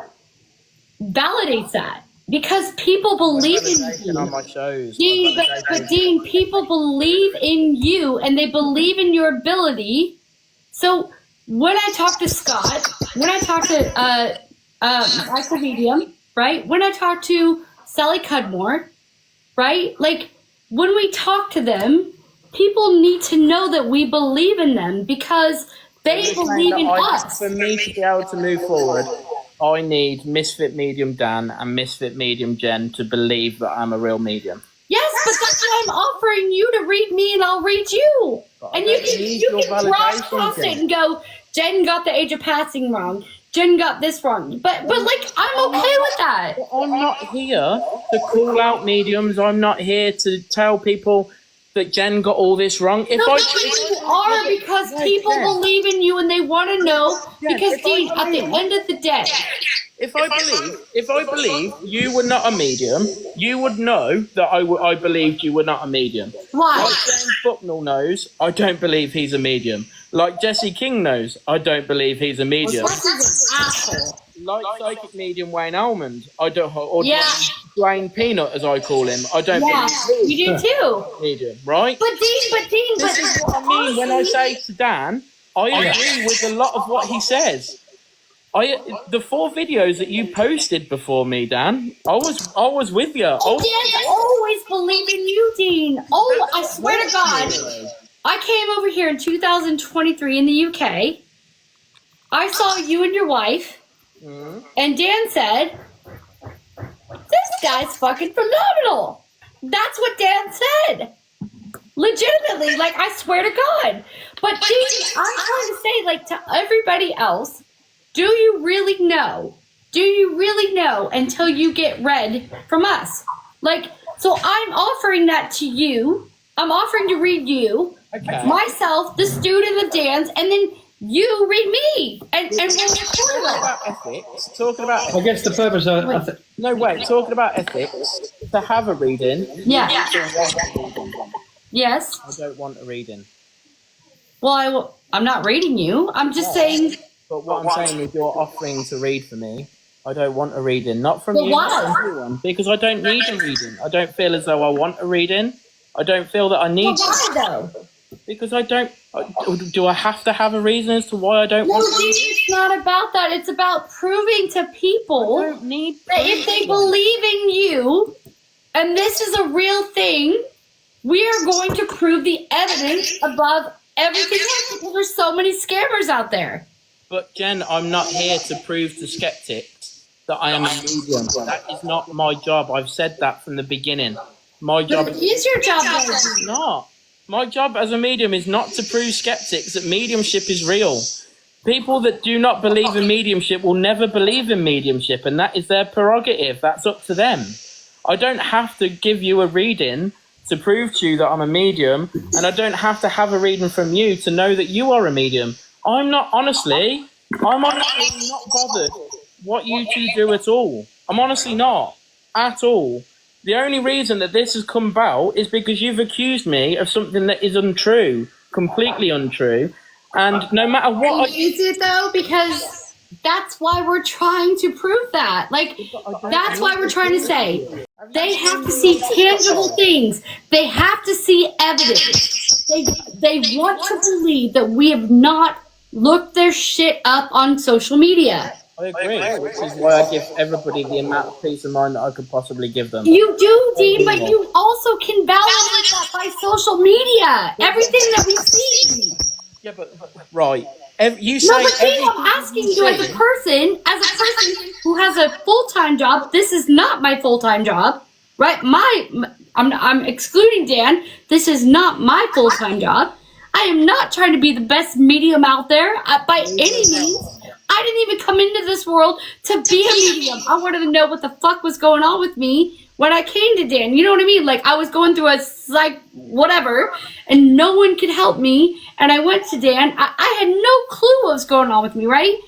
[SPEAKER 3] validates that. Because people believe in you.
[SPEAKER 1] On my shows.
[SPEAKER 3] Dean, but Dean, people believe in you and they believe in your ability. So when I talk to Scott, when I talk to Michael Medium, right? When I talk to Sally Cudmore, right? Like when we talk to them, people need to know that we believe in them because they believe in us.
[SPEAKER 1] For me to be able to move forward, I need Misfit Medium Dan and Misfit Medium Jen to believe that I'm a real medium.
[SPEAKER 3] Yes, but that's why I'm offering you to read me and I'll read you. And you can cross it and go, Jen got the age of passing wrong. Jen got this wrong. But like, I'm okay with that.
[SPEAKER 1] I'm not here to call out mediums. I'm not here to tell people that Jen got all this wrong.
[SPEAKER 3] You are because people believe in you and they want to know. Because Dean, at the end of the day,
[SPEAKER 1] if I believe you were not a medium, you would know that I believed you were not a medium.
[SPEAKER 3] Why?
[SPEAKER 1] Like James Bucknell knows, I don't believe he's a medium. Like Jesse King knows, I don't believe he's a medium. Like psychic medium Wayne Almond, I don't. Or Dwayne Peanut, as I call him, I don't believe.
[SPEAKER 3] You do too.
[SPEAKER 1] Medium, right?
[SPEAKER 3] But Dean,
[SPEAKER 1] this is what I mean when I say to Dan, I agree with a lot of what he says. The 4 videos that you posted before me, Dan, I was with you.
[SPEAKER 3] I always believe in you, Dean. Oh, I swear to God. I came over here in 2023 in the UK. I saw you and your wife. And Dan said, this guy's fucking phenomenal. That's what Dan said. Legitimately, like, I swear to God. But Dean, I'm trying to say, like, to everybody else, do you really know? Do you really know until you get read from us? Like, so I'm offering that to you. I'm offering to read you, myself, the student of Dan's, and then you read me. And we'll
[SPEAKER 1] talking about ethics. Talking about.
[SPEAKER 2] I guess the purpose of
[SPEAKER 1] talking about ethics. To have a reading.
[SPEAKER 3] Yeah. Yes.
[SPEAKER 1] I don't want a reading.
[SPEAKER 3] Well, I'm not reading you. I'm just saying.
[SPEAKER 1] But what I'm saying is you're offering to read for me. I don't want a reading. Not from you, not from everyone. Because I don't need a reading. I don't feel as though I want a reading. I don't feel that I need
[SPEAKER 3] why, though?
[SPEAKER 1] Because I don't... Do I have to have a reason as to why I don't want
[SPEAKER 3] No, it's not about that. It's about proving to people
[SPEAKER 1] I don't need
[SPEAKER 3] that if they believe in you, and this is a real thing, we are going to prove the evidence above everything else because there's so many scammers out there.
[SPEAKER 1] But Jen, I'm not here to prove to skeptics that I am a medium. That is not my job. I've said that from the beginning. My job
[SPEAKER 3] is your job.
[SPEAKER 1] It's not. My job as a medium is not to prove skeptics that mediumship is real. People that do not believe in mediumship will never believe in mediumship, and that is their prerogative. That's up to them. I don't have to give you a reading to prove to you that I'm a medium, and I don't have to have a reading from you to know that you are a medium. I'm honestly not bothered what you two do at all. I'm honestly not at all. The only reason that this has come about is because you've accused me of something that is untrue, completely untrue, and no matter what.
[SPEAKER 3] Is it though? Because that's why we're trying to prove that. Like, that's why we're trying to say they have to see tangible things. They have to see evidence. They want to believe that we have not looked their shit up on social media.
[SPEAKER 1] I agree, which is why I give everybody the amount of peace of mind that I could possibly give them.
[SPEAKER 3] You do, Dean, but you also can validate that by social media. Everything that we see.
[SPEAKER 1] Yeah, but right. You say
[SPEAKER 3] no, but Dean, I'm asking you as a person who has a full-time job. This is not my full-time job, right? I'm excluding Dan. This is not my full-time job. I am not trying to be the best medium out there by any means. I didn't even come into this world to be a medium. I wanted to know what the fuck was going on with me when I came to Dan. You know what I mean? Like, I was going through a whatever, and no one could help me. And I went to Dan. I had no clue what was going on with me, right?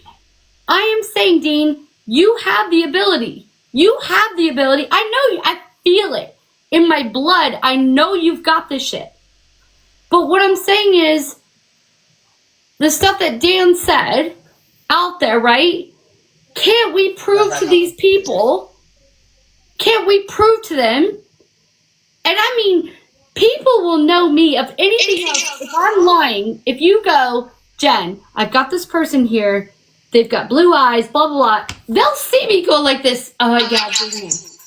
[SPEAKER 3] I am saying, Dean, you have the ability. You have the ability. I know you. I feel it in my blood. I know you've got this shit. But what I'm saying is, the stuff that Dan said out there, right? Can't we prove to these people? Can't we prove to them? And I mean, people will know me of anything else. If I'm lying, if you go, Jen, I've got this person here. They've got blue eyes, blah, blah, blah. They'll see me go like this. Oh, yeah.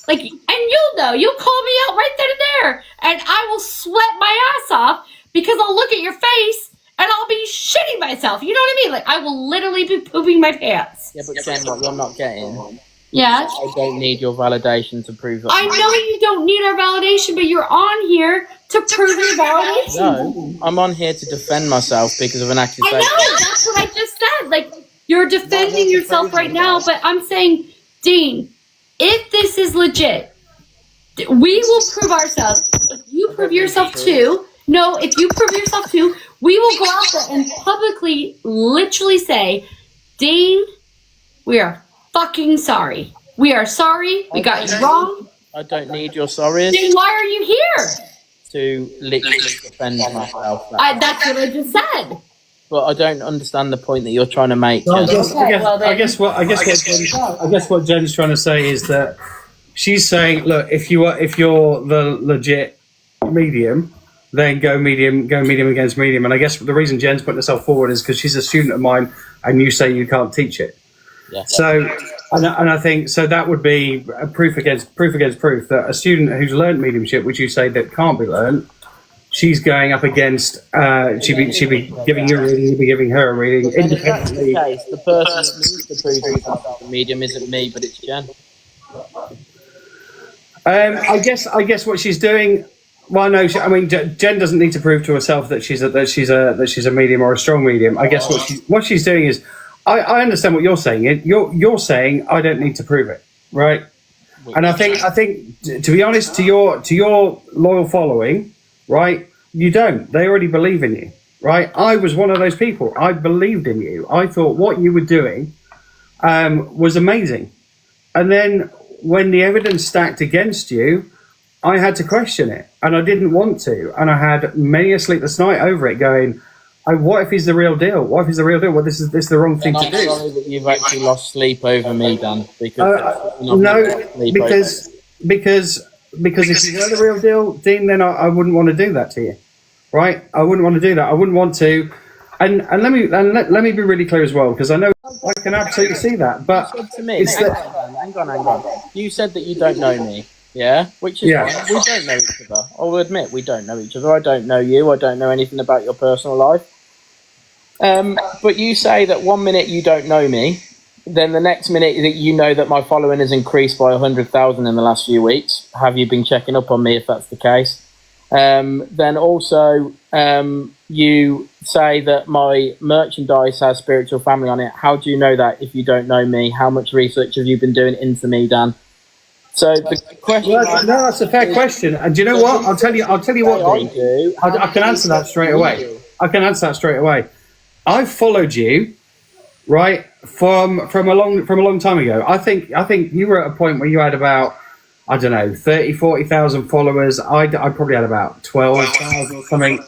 [SPEAKER 3] Like, and you'll know. You'll call me out right then and there. And I will sweat my ass off because I'll look at your face and I'll be shitting myself. You know what I mean? Like, I will literally be pooping my pants.
[SPEAKER 1] Yeah, but Jen, what you're not getting.
[SPEAKER 3] Yeah.
[SPEAKER 1] I don't need your validation to prove that.
[SPEAKER 3] I know you don't need our validation, but you're on here to prove your validation.
[SPEAKER 1] No, I'm on here to defend myself because of an accusation.
[SPEAKER 3] I know, that's what I just said. Like, you're defending yourself right now, but I'm saying, Dean, if this is legit, we will prove ourselves. If you prove yourself too, if you prove yourself too, we will go out there and publicly, literally say, Dean, we are fucking sorry. We are sorry. We got you wrong.
[SPEAKER 1] I don't need your sorries.
[SPEAKER 3] Then why are you here?
[SPEAKER 1] To literally defend myself.
[SPEAKER 3] That's what I just said.
[SPEAKER 1] But I don't understand the point that you're trying to make.
[SPEAKER 2] Well, I guess what Jen's trying to say is that she's saying, look, if you're the legit medium, then go medium against medium. And I guess the reason Jen's putting herself forward is because she's a student of mine, and you say you can't teach it. Yeah. So, and I think so that would be a proof against proof that a student who's learned mediumship, which you say that can't be learned, she's going up against. She'd be giving you a reading, you'd be giving her a reading independently.
[SPEAKER 1] The person that needs to prove himself the medium isn't me, but it's Jen.
[SPEAKER 2] I guess what she's doing. Well, no, I mean Jen doesn't need to prove to herself that she's a medium or a strong medium. I guess what she's doing is. I understand what you're saying. You're saying I don't need to prove it, right? And I think to be honest, to your loyal following, right? You don't. They already believe in you, right? I was one of those people. I believed in you. I thought what you were doing was amazing. And then when the evidence stacked against you, I had to question it, and I didn't want to. And I had many a sleepless night over it, going. What if he's the real deal? What if he's the real deal? Well, this is the wrong thing to do.
[SPEAKER 1] I'm sorry that you've actually lost sleep over me, Dan.
[SPEAKER 2] Because if you were the real deal, Dean, then I wouldn't want to do that to you, right? I wouldn't want to do that. I wouldn't want to. And let me be really clear as well, because I know I can absolutely see that. But
[SPEAKER 1] you said to me, hang on. You said that you don't know me. Yeah, which is fine. We don't know each other. I'll admit we don't know each other. I don't know you. I don't know anything about your personal life. But you say that 1 minute you don't know me, then the next minute that you know that my following has increased by 100,000 in the last few weeks. Have you been checking up on me if that's the case? Then also you say that my merchandise has spiritual family on it. How do you know that if you don't know me? How much research have you been doing into me, Dan? So the question.
[SPEAKER 2] Well, no, that's a fair question. And do you know what? I'll tell you what, Dean. I can answer that straight away. I followed you, right, from a long time ago. I think you were at a point where you had about, I don't know, 30, 40,000 followers. I probably had about 12,000 or something.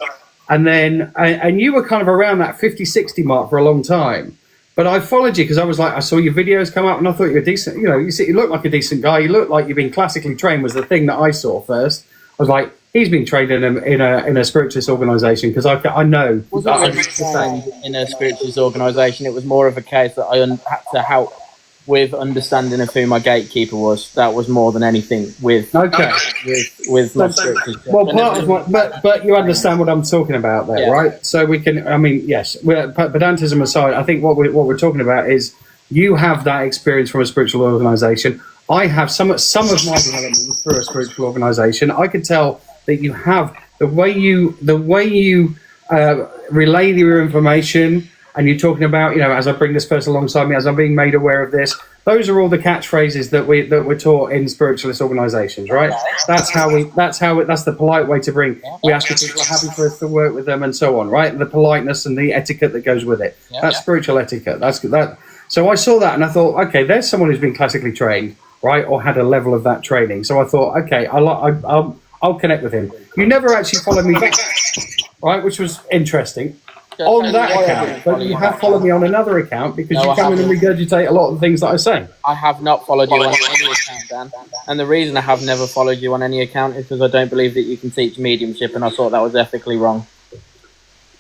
[SPEAKER 2] And then, and you were kind of around that 50, 60 mark for a long time. But I followed you because I was like, I saw your videos come up and I thought you were decent. You know, you look like a decent guy. You look like you've been classically trained was the thing that I saw first. I was like, he's been trained in a spiritualist organisation because I know.
[SPEAKER 1] In a spiritualist organisation, it was more of a case that I had to help with understanding of who my gatekeeper was. That was more than anything with my spiritualist.
[SPEAKER 2] Well, part of what, but you understand what I'm talking about there, right? So we can. I mean, yes. Pedantism aside, I think what we're talking about is you have that experience from a spiritual organisation. I have some of my development through a spiritual organisation. I could tell that you have the way you relay your information, and you're talking about, you know, as I bring this person alongside me, as I'm being made aware of this. Those are all the catchphrases that we're taught in spiritualist organisations, right? That's the polite way to bring. We ask if people are happy for us to work with them and so on, right? The politeness and the etiquette that goes with it. That's spiritual etiquette. That's that. So I saw that and I thought, okay, there's someone who's been classically trained, right, or had a level of that training. So I thought, okay, I'll connect with him. You never actually followed me back, right, which was interesting. On that account, but you have followed me on another account because you come in and regurgitate a lot of the things that I say.
[SPEAKER 1] I have not followed you on any account, Dan. And the reason I have never followed you on any account is because I don't believe that you can teach mediumship, and I thought that was ethically wrong.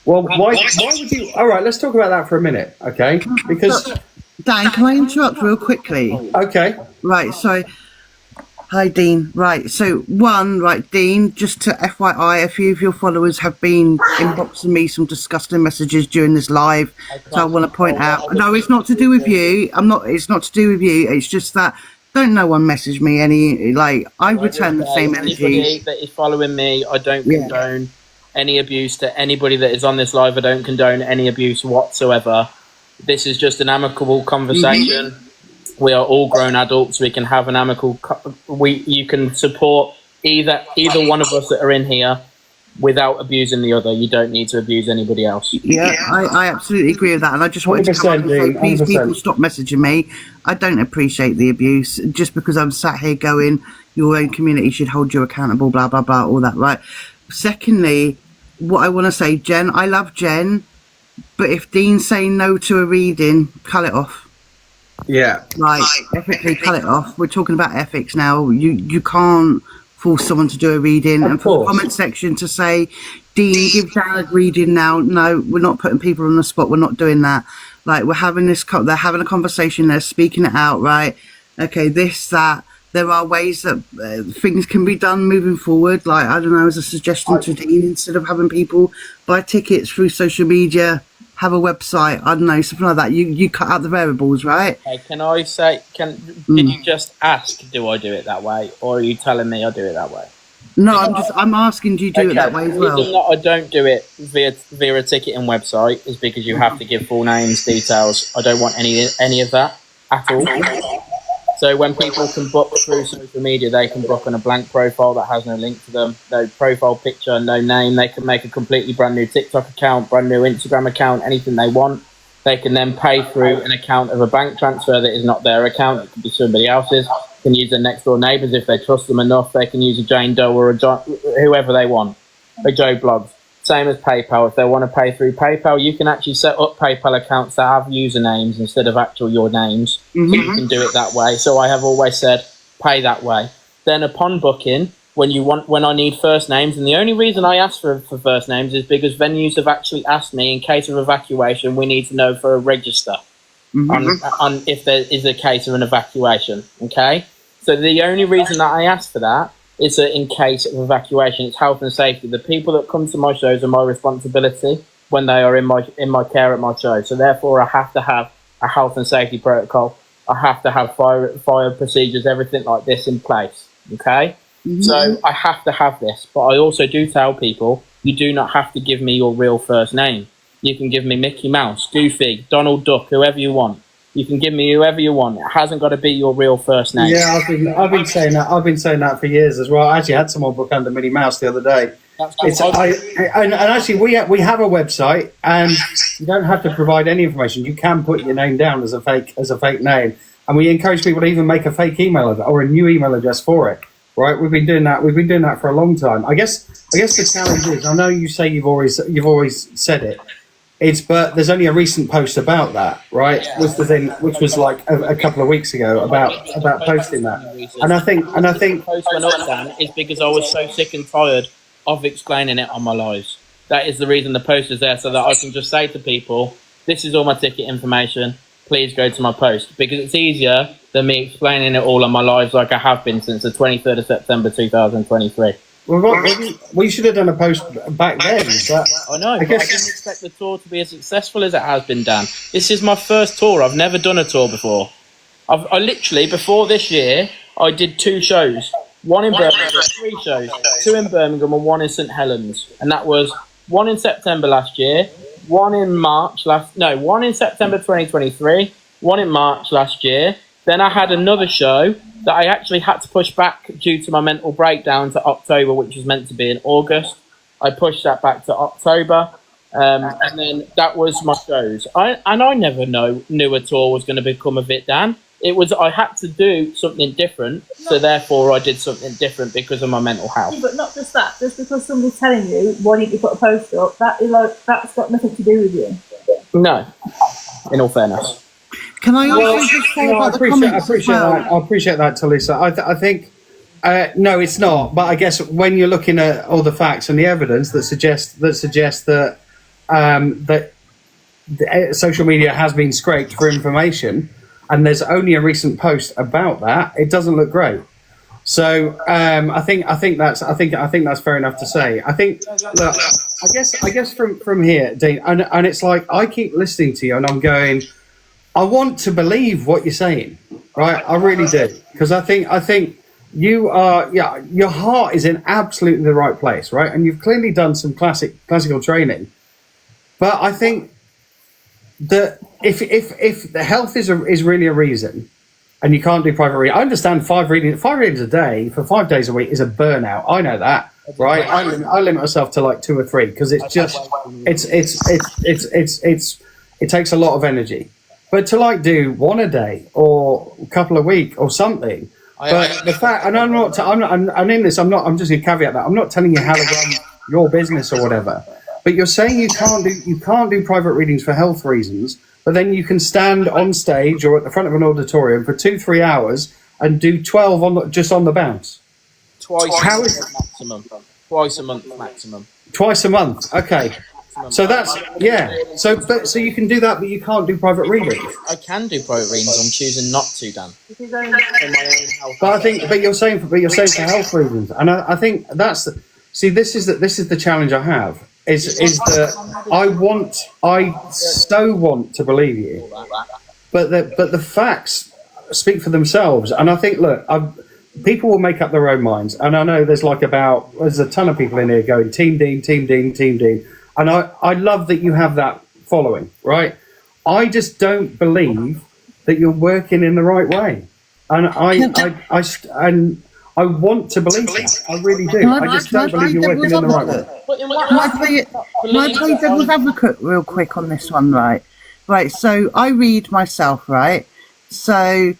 [SPEAKER 2] Well, why would you? All right, let's talk about that for a minute, okay? Because
[SPEAKER 4] Dan, can I interrupt real quickly?
[SPEAKER 2] Okay.
[SPEAKER 4] Right. So. Hi, Dean. Right, so Dean, just to FYI, a few of your followers have been inboxing me some disgusting messages during this live. So I want to point out, no, it's not to do with you. It's not to do with you. It's just that don't no one message me I return the same energy.
[SPEAKER 1] Anybody that is following me, I don't condone any abuse to anybody that is on this live. I don't condone any abuse whatsoever. This is just an amicable conversation. Mm-hmm. We are all grown adults. We can have an amicable. You can support either one of us that are in here without abusing the other. You don't need to abuse anybody else.
[SPEAKER 4] Yeah, I absolutely agree with that. And I just wanted to come up and say, please, people, stop messaging me. I don't appreciate the abuse just because I'm sat here going, your own community should hold you accountable, blah blah blah, all that. Right. Secondly, what I want to say, Jen, I love Jen, but if Dean's saying no to a reading, cut it off.
[SPEAKER 2] Yeah.
[SPEAKER 4] Ethically cut it off. We're talking about ethics now. You can't force someone to do a reading. And for the comment section to say, Dean, give Dan a reading now. No, we're not putting people on the spot. We're not doing that. We're having they're having a conversation. They're speaking it out, right? Okay, this, that. There are ways that things can be done moving forward. I don't know, as a suggestion to Dean, instead of having people buy tickets through social media, have a website, I don't know, something like that. You cut out the variables, right?
[SPEAKER 1] Okay, can I say, did you just ask, do I do it that way? Or are you telling me I do it that way?
[SPEAKER 4] No, I'm asking, do you do it that way as well?
[SPEAKER 1] The reason that I don't do it via a ticketing website is because you have to give full names, details. I don't want any of that at all. So when people can book through social media, they can book on a blank profile that has no link to them, no profile picture, no name. They can make a completely brand new TikTok account, brand new Instagram account, anything they want. They can then pay through an account of a bank transfer that is not their account. It could be somebody else's. They can use their next door neighbours if they trust them enough. They can use a Jane Doe or whoever they want, a Joe Blogs. Same as PayPal. If they want to pay through PayPal, you can actually set up PayPal accounts that have usernames instead of actual your names. Mm-hmm. So you can do it that way. So I have always said, pay that way. Then upon booking, when I need first names, and the only reason I ask for first names is because venues have actually asked me, in case of evacuation, we need to know for a register on if there is a case of an evacuation. Okay? So the only reason that I ask for that is that in case of evacuation, it's health and safety. The people that come to my shows are my responsibility when they are in my care at my show. So therefore, I have to have a health and safety protocol. I have to have fire procedures, everything like this in place. Okay, so I have to have this. But I also do tell people, you do not have to give me your real first name. You can give me Mickey Mouse, Goofy, Donald Duck, whoever you want. You can give me whoever you want. It hasn't got to be your real first name.
[SPEAKER 2] Yeah, I've been saying that. I've been saying that for years as well. I actually had someone book under Minnie Mouse the other day. And actually, we have a website, and you don't have to provide any information. You can put your name down as a fake name, and we encourage people to even make a fake email address or a new email address for it. Right? We've been doing that. We've been doing that for a long time. I guess the challenge is, I know you say you've always said it. But there's only a recent post about that, right?
[SPEAKER 1] Yeah.
[SPEAKER 2] Was the thing, which was like a couple of weeks ago about posting that, and I think
[SPEAKER 1] the post went up, Dan, is because I was so sick and tired of explaining it on my lives. That is the reason the post is there, so that I can just say to people, "This is all my ticket information. Please go to my post," because it's easier than me explaining it all on my lives like I have been since the 23rd of September 2023.
[SPEAKER 2] We should have done a post back then. But
[SPEAKER 1] I know,
[SPEAKER 2] I
[SPEAKER 1] but I didn't expect the tour to be as successful as it has been, Dan. This is my first tour. I've never done a tour before. I literally, before this year, I did 2 shows. One in Birmingham, 3 shows. 2 in Birmingham and 1 in St Helens. And that was 1 in September last year, 1 in one in September 2023, 1 in March last year. Then I had another show that I actually had to push back due to my mental breakdown to October, which was meant to be in August. I pushed that back to October, and then that was my shows. I never knew a tour was going to become a bit, Dan. It was, I had to do something different, so therefore I did something different because of my mental health.
[SPEAKER 5] But not just that, just because somebody's telling you, why didn't you put a post up, that's got nothing to do with you.
[SPEAKER 1] No, in all fairness.
[SPEAKER 4] Can I also just say about the comments?
[SPEAKER 2] I appreciate that, Talisa. I think no, it's not. But I guess when you're looking at all the facts and the evidence that suggest that social media has been scraped for information, and there's only a recent post about that, it doesn't look great. So I think that's fair enough to say. I think, look, I guess from here, Dean, and it's like I keep listening to you, and I'm going, I want to believe what you're saying, right? I really do, because I think you are, your heart is in absolutely the right place, right? And you've clearly done some classical training, but I think that if the health is really a reason, and you can't do private reading, I understand 5 readings a day for 5 days a week is a burnout. I know that, right? I limit myself to like 2 or 3 because it's just it takes a lot of energy. But to like do 1 a day or a couple a week or something. But the fact, and I'm in this. I'm just going to caveat that I'm not telling you how to run your business or whatever. But you're saying you can't do private readings for health reasons. But then you can stand on stage or at the front of an auditorium for 2-3 hours and do 12 just on the bounce.
[SPEAKER 1] Twice a month maximum.
[SPEAKER 2] Twice a month. Okay. So that's So you can do that, but you can't do private readings.
[SPEAKER 1] I can do private readings. I'm choosing not to, Dan. For my own health.
[SPEAKER 2] But you're saying for health reasons, and I think that's this is the challenge I have. Is that I so want to believe you, but the facts speak for themselves. And I think, look, people will make up their own minds. And I know there's a ton of people in here going Team Dean, Team Dean, Team Dean. And I love that you have that following, right? I just don't believe that you're working in the right way, and I want to believe that. I really do. I just don't believe you're working in the right way.
[SPEAKER 4] Can I play devil's advocate real quick on this one, right? Right, so I read myself, right? So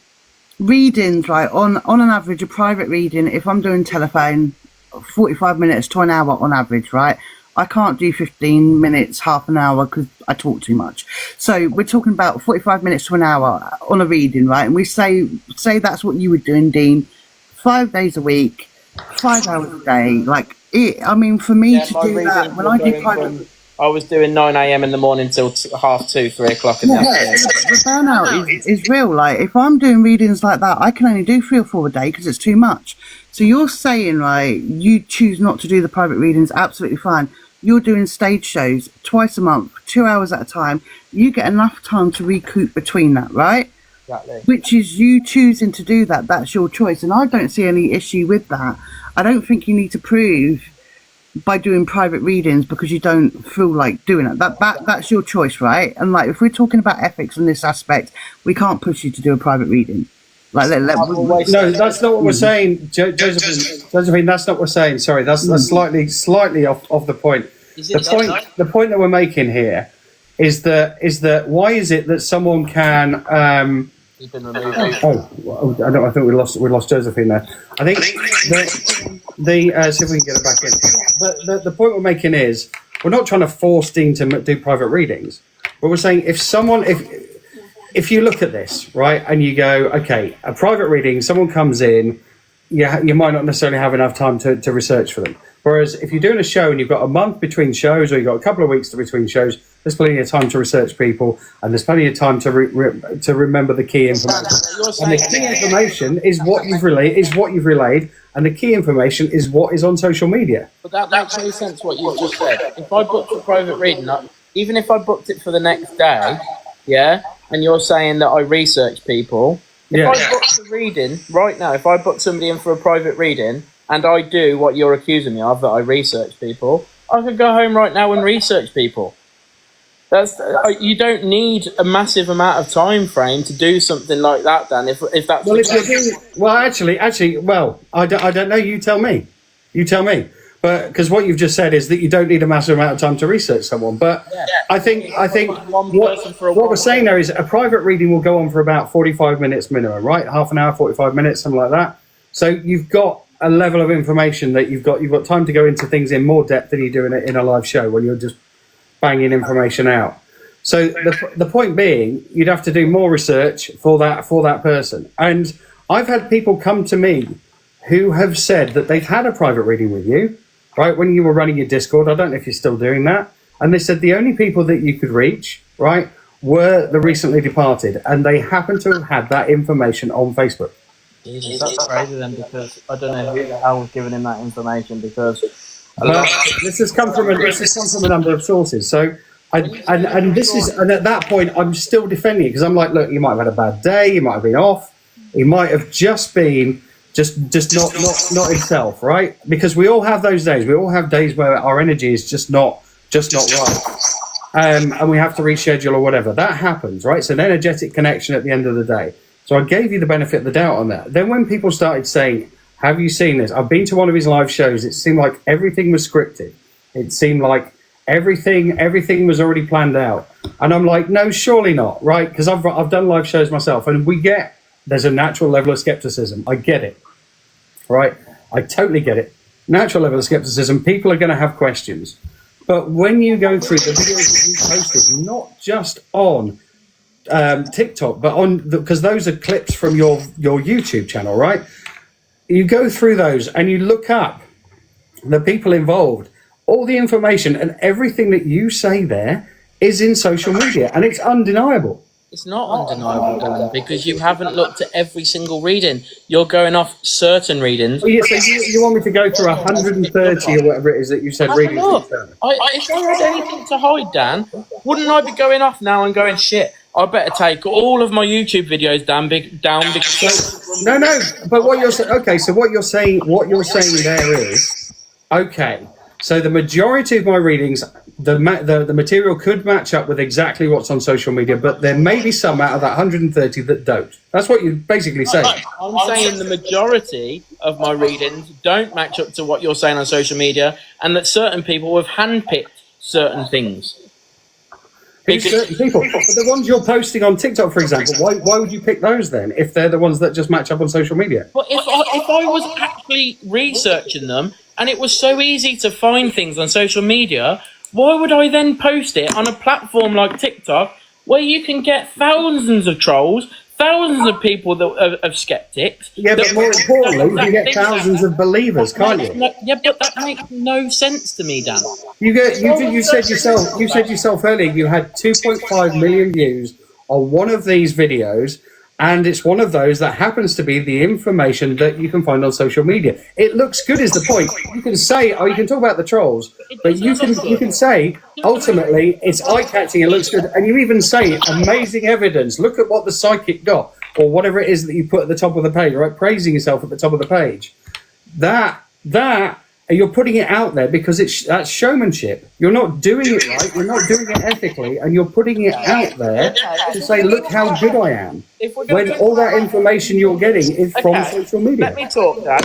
[SPEAKER 4] readings, right, on an average, a private reading, if I'm doing telephone, 45 minutes to an hour on average, right? I can't do 15 minutes, half an hour because I talk too much. So we're talking about 45 minutes to an hour on a reading, right? And we say that's what you were doing, Dean. 5 days a week, 5 hours a day. Like, I mean, for me to do that, when I do private...
[SPEAKER 1] I was doing 9 a.m. in the morning till 2:30, 3 o'clock in the afternoon.
[SPEAKER 4] The burnout is real. Like, if I'm doing readings like that, I can only do 3 or 4 a day because it's too much. So you're saying, right, you choose not to do the private readings, absolutely fine. You're doing stage shows twice a month, 2 hours at a time. You get enough time to recoup between that, right?
[SPEAKER 1] Exactly.
[SPEAKER 4] Which is you choosing to do that. That's your choice. And I don't see any issue with that. I don't think you need to prove by doing private readings because you don't feel like doing it. That's your choice, right? And like, if we're talking about ethics in this aspect, we can't push you to do a private reading. Like,
[SPEAKER 2] no, that's not what we're saying, Josephine. That's not what we're saying. Sorry, that's slightly off the point. The point that we're making here is that why is it that someone can I think we lost Josephine there. I think see if we can get it back in. The point we're making is we're not trying to force Dean to do private readings, but we're saying if you look at this, right, and you go, okay, a private reading, someone comes in, you might not necessarily have enough time to research for them. Whereas if you're doing a show and you've got a month between shows, or you've got a couple of weeks between shows, there's plenty of time to research people, and there's plenty of time to remember the key information. And the key information is what you've relayed, and the key information is what is on social media.
[SPEAKER 1] But that makes no sense what you've just said. If I booked a private reading, even if I booked it for the next day, and you're saying that I research people, if I booked a reading right now, if I book somebody in for a private reading, and I do what you're accusing me of, that I research people, I could go home right now and research people. You don't need a massive amount of time frame to do something like that, Dan. If that's I don't know. You tell me. But because what you've just said is that you don't need a massive amount of time to research someone. But I think what we're saying there is a private reading will go on for about 45 minutes minimum, right? Half an hour, 45 minutes, something like that. So you've got a level of information that you've got time to go into things in more depth than you do in a live show when you're just banging information out. So the point being, you'd have to do more research for that person. And I've had people come to me who have said that they've had a private reading with you, right, when you were running your Discord. I don't know if you're still doing that. And they said the only people that you could reach, right, were the recently departed, and they happen to have had that information on Facebook. Jesus, that's crazy then, because I don't know who the hell was giving him that information, because
[SPEAKER 2] this has come from a number of sources. So and at that point I'm still defending it, because I'm like, look, you might have had a bad day, you might have been off, he might have just been just not himself, right? Because we all have those days. We all have days where our energy is just not right. And we have to reschedule or whatever. That happens, right? It's an energetic connection at the end of the day. So I gave you the benefit of the doubt on that. Then when people started saying, have you seen this? I've been to one of his live shows. It seemed like everything was scripted. It seemed like everything was already planned out. And I'm like, no, surely not, right? Because I've done live shows myself, and there's a natural level of skepticism. I get it, right? I totally get it. Natural level of skepticism. People are going to have questions. But when you go through the videos that you posted, not just on TikTok, but because those are clips from your YouTube channel, right? You go through those and you look up the people involved, all the information and everything that you say there is in social media, and it's undeniable.
[SPEAKER 1] It's not undeniable, Dan, because you haven't looked at every single reading. You're going off certain readings.
[SPEAKER 2] So you want me to go through 130 or whatever it is that you said readings?
[SPEAKER 1] If I had anything to hide, Dan, wouldn't I be going off now and going, shit, I better take all of my YouTube videos down because...
[SPEAKER 2] No, but what you're saying... Okay, so what you're saying there is... Okay, so the majority of my readings, the material could match up with exactly what's on social media, but there may be some out of that 130 that don't. That's what you're basically saying.
[SPEAKER 1] I'm saying the majority of my readings don't match up to what you're saying on social media, and that certain people have handpicked certain things.
[SPEAKER 2] Certain people, but the ones you're posting on TikTok, for example, why would you pick those then if they're the ones that just match up on social media?
[SPEAKER 1] But if I was actually researching them and it was so easy to find things on social media, why would I then post it on a platform like TikTok where you can get thousands of trolls, thousands of people that are skeptics?
[SPEAKER 2] Yeah, but more importantly, you can get thousands of believers, can't you?
[SPEAKER 1] Yeah, but that makes no sense to me, Dan.
[SPEAKER 2] You said yourself earlier you had 2.5 million views on one of these videos, and it's one of those that happens to be the information that you can find on social media. It looks good is the point. You can say, you can talk about the trolls, but you can say, ultimately, it's eye-catching, it looks good, and you even say, amazing evidence, look at what the psychic got, or whatever it is that you put at the top of the page, right? Praising yourself at the top of the page. That and you're putting it out there because that's showmanship. You're not doing it right. You're not doing it ethically, and you're putting it out there to say, "Look how good I am." When all that information you're getting is from social media.
[SPEAKER 1] Let me talk, Dad.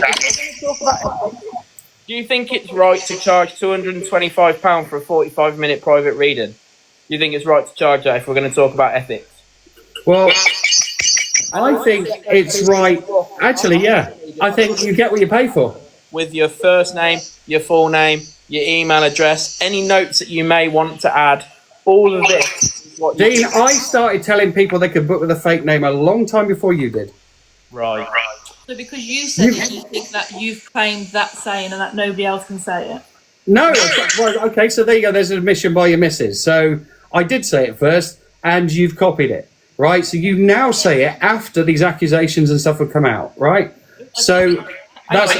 [SPEAKER 1] Do you think it's right to charge £225 for a 45-minute private reading? Do you think it's right to charge that if we're going to talk about ethics?
[SPEAKER 2] Well, I think it's right. Actually, yeah. I think you get what you pay for.
[SPEAKER 1] With your first name, your full name, your email address, any notes that you may want to add, all of this is what
[SPEAKER 2] Dean, I started telling people they could book with a fake name a long time before you did.
[SPEAKER 1] Right.
[SPEAKER 5] So because you said that you think that you've claimed that saying and that nobody else can say it.
[SPEAKER 2] No, well, okay, so there you go. There's an admission by your missus. So I did say it first, and you've copied it, right? So you now say it after these accusations and stuff have come out, right? So that's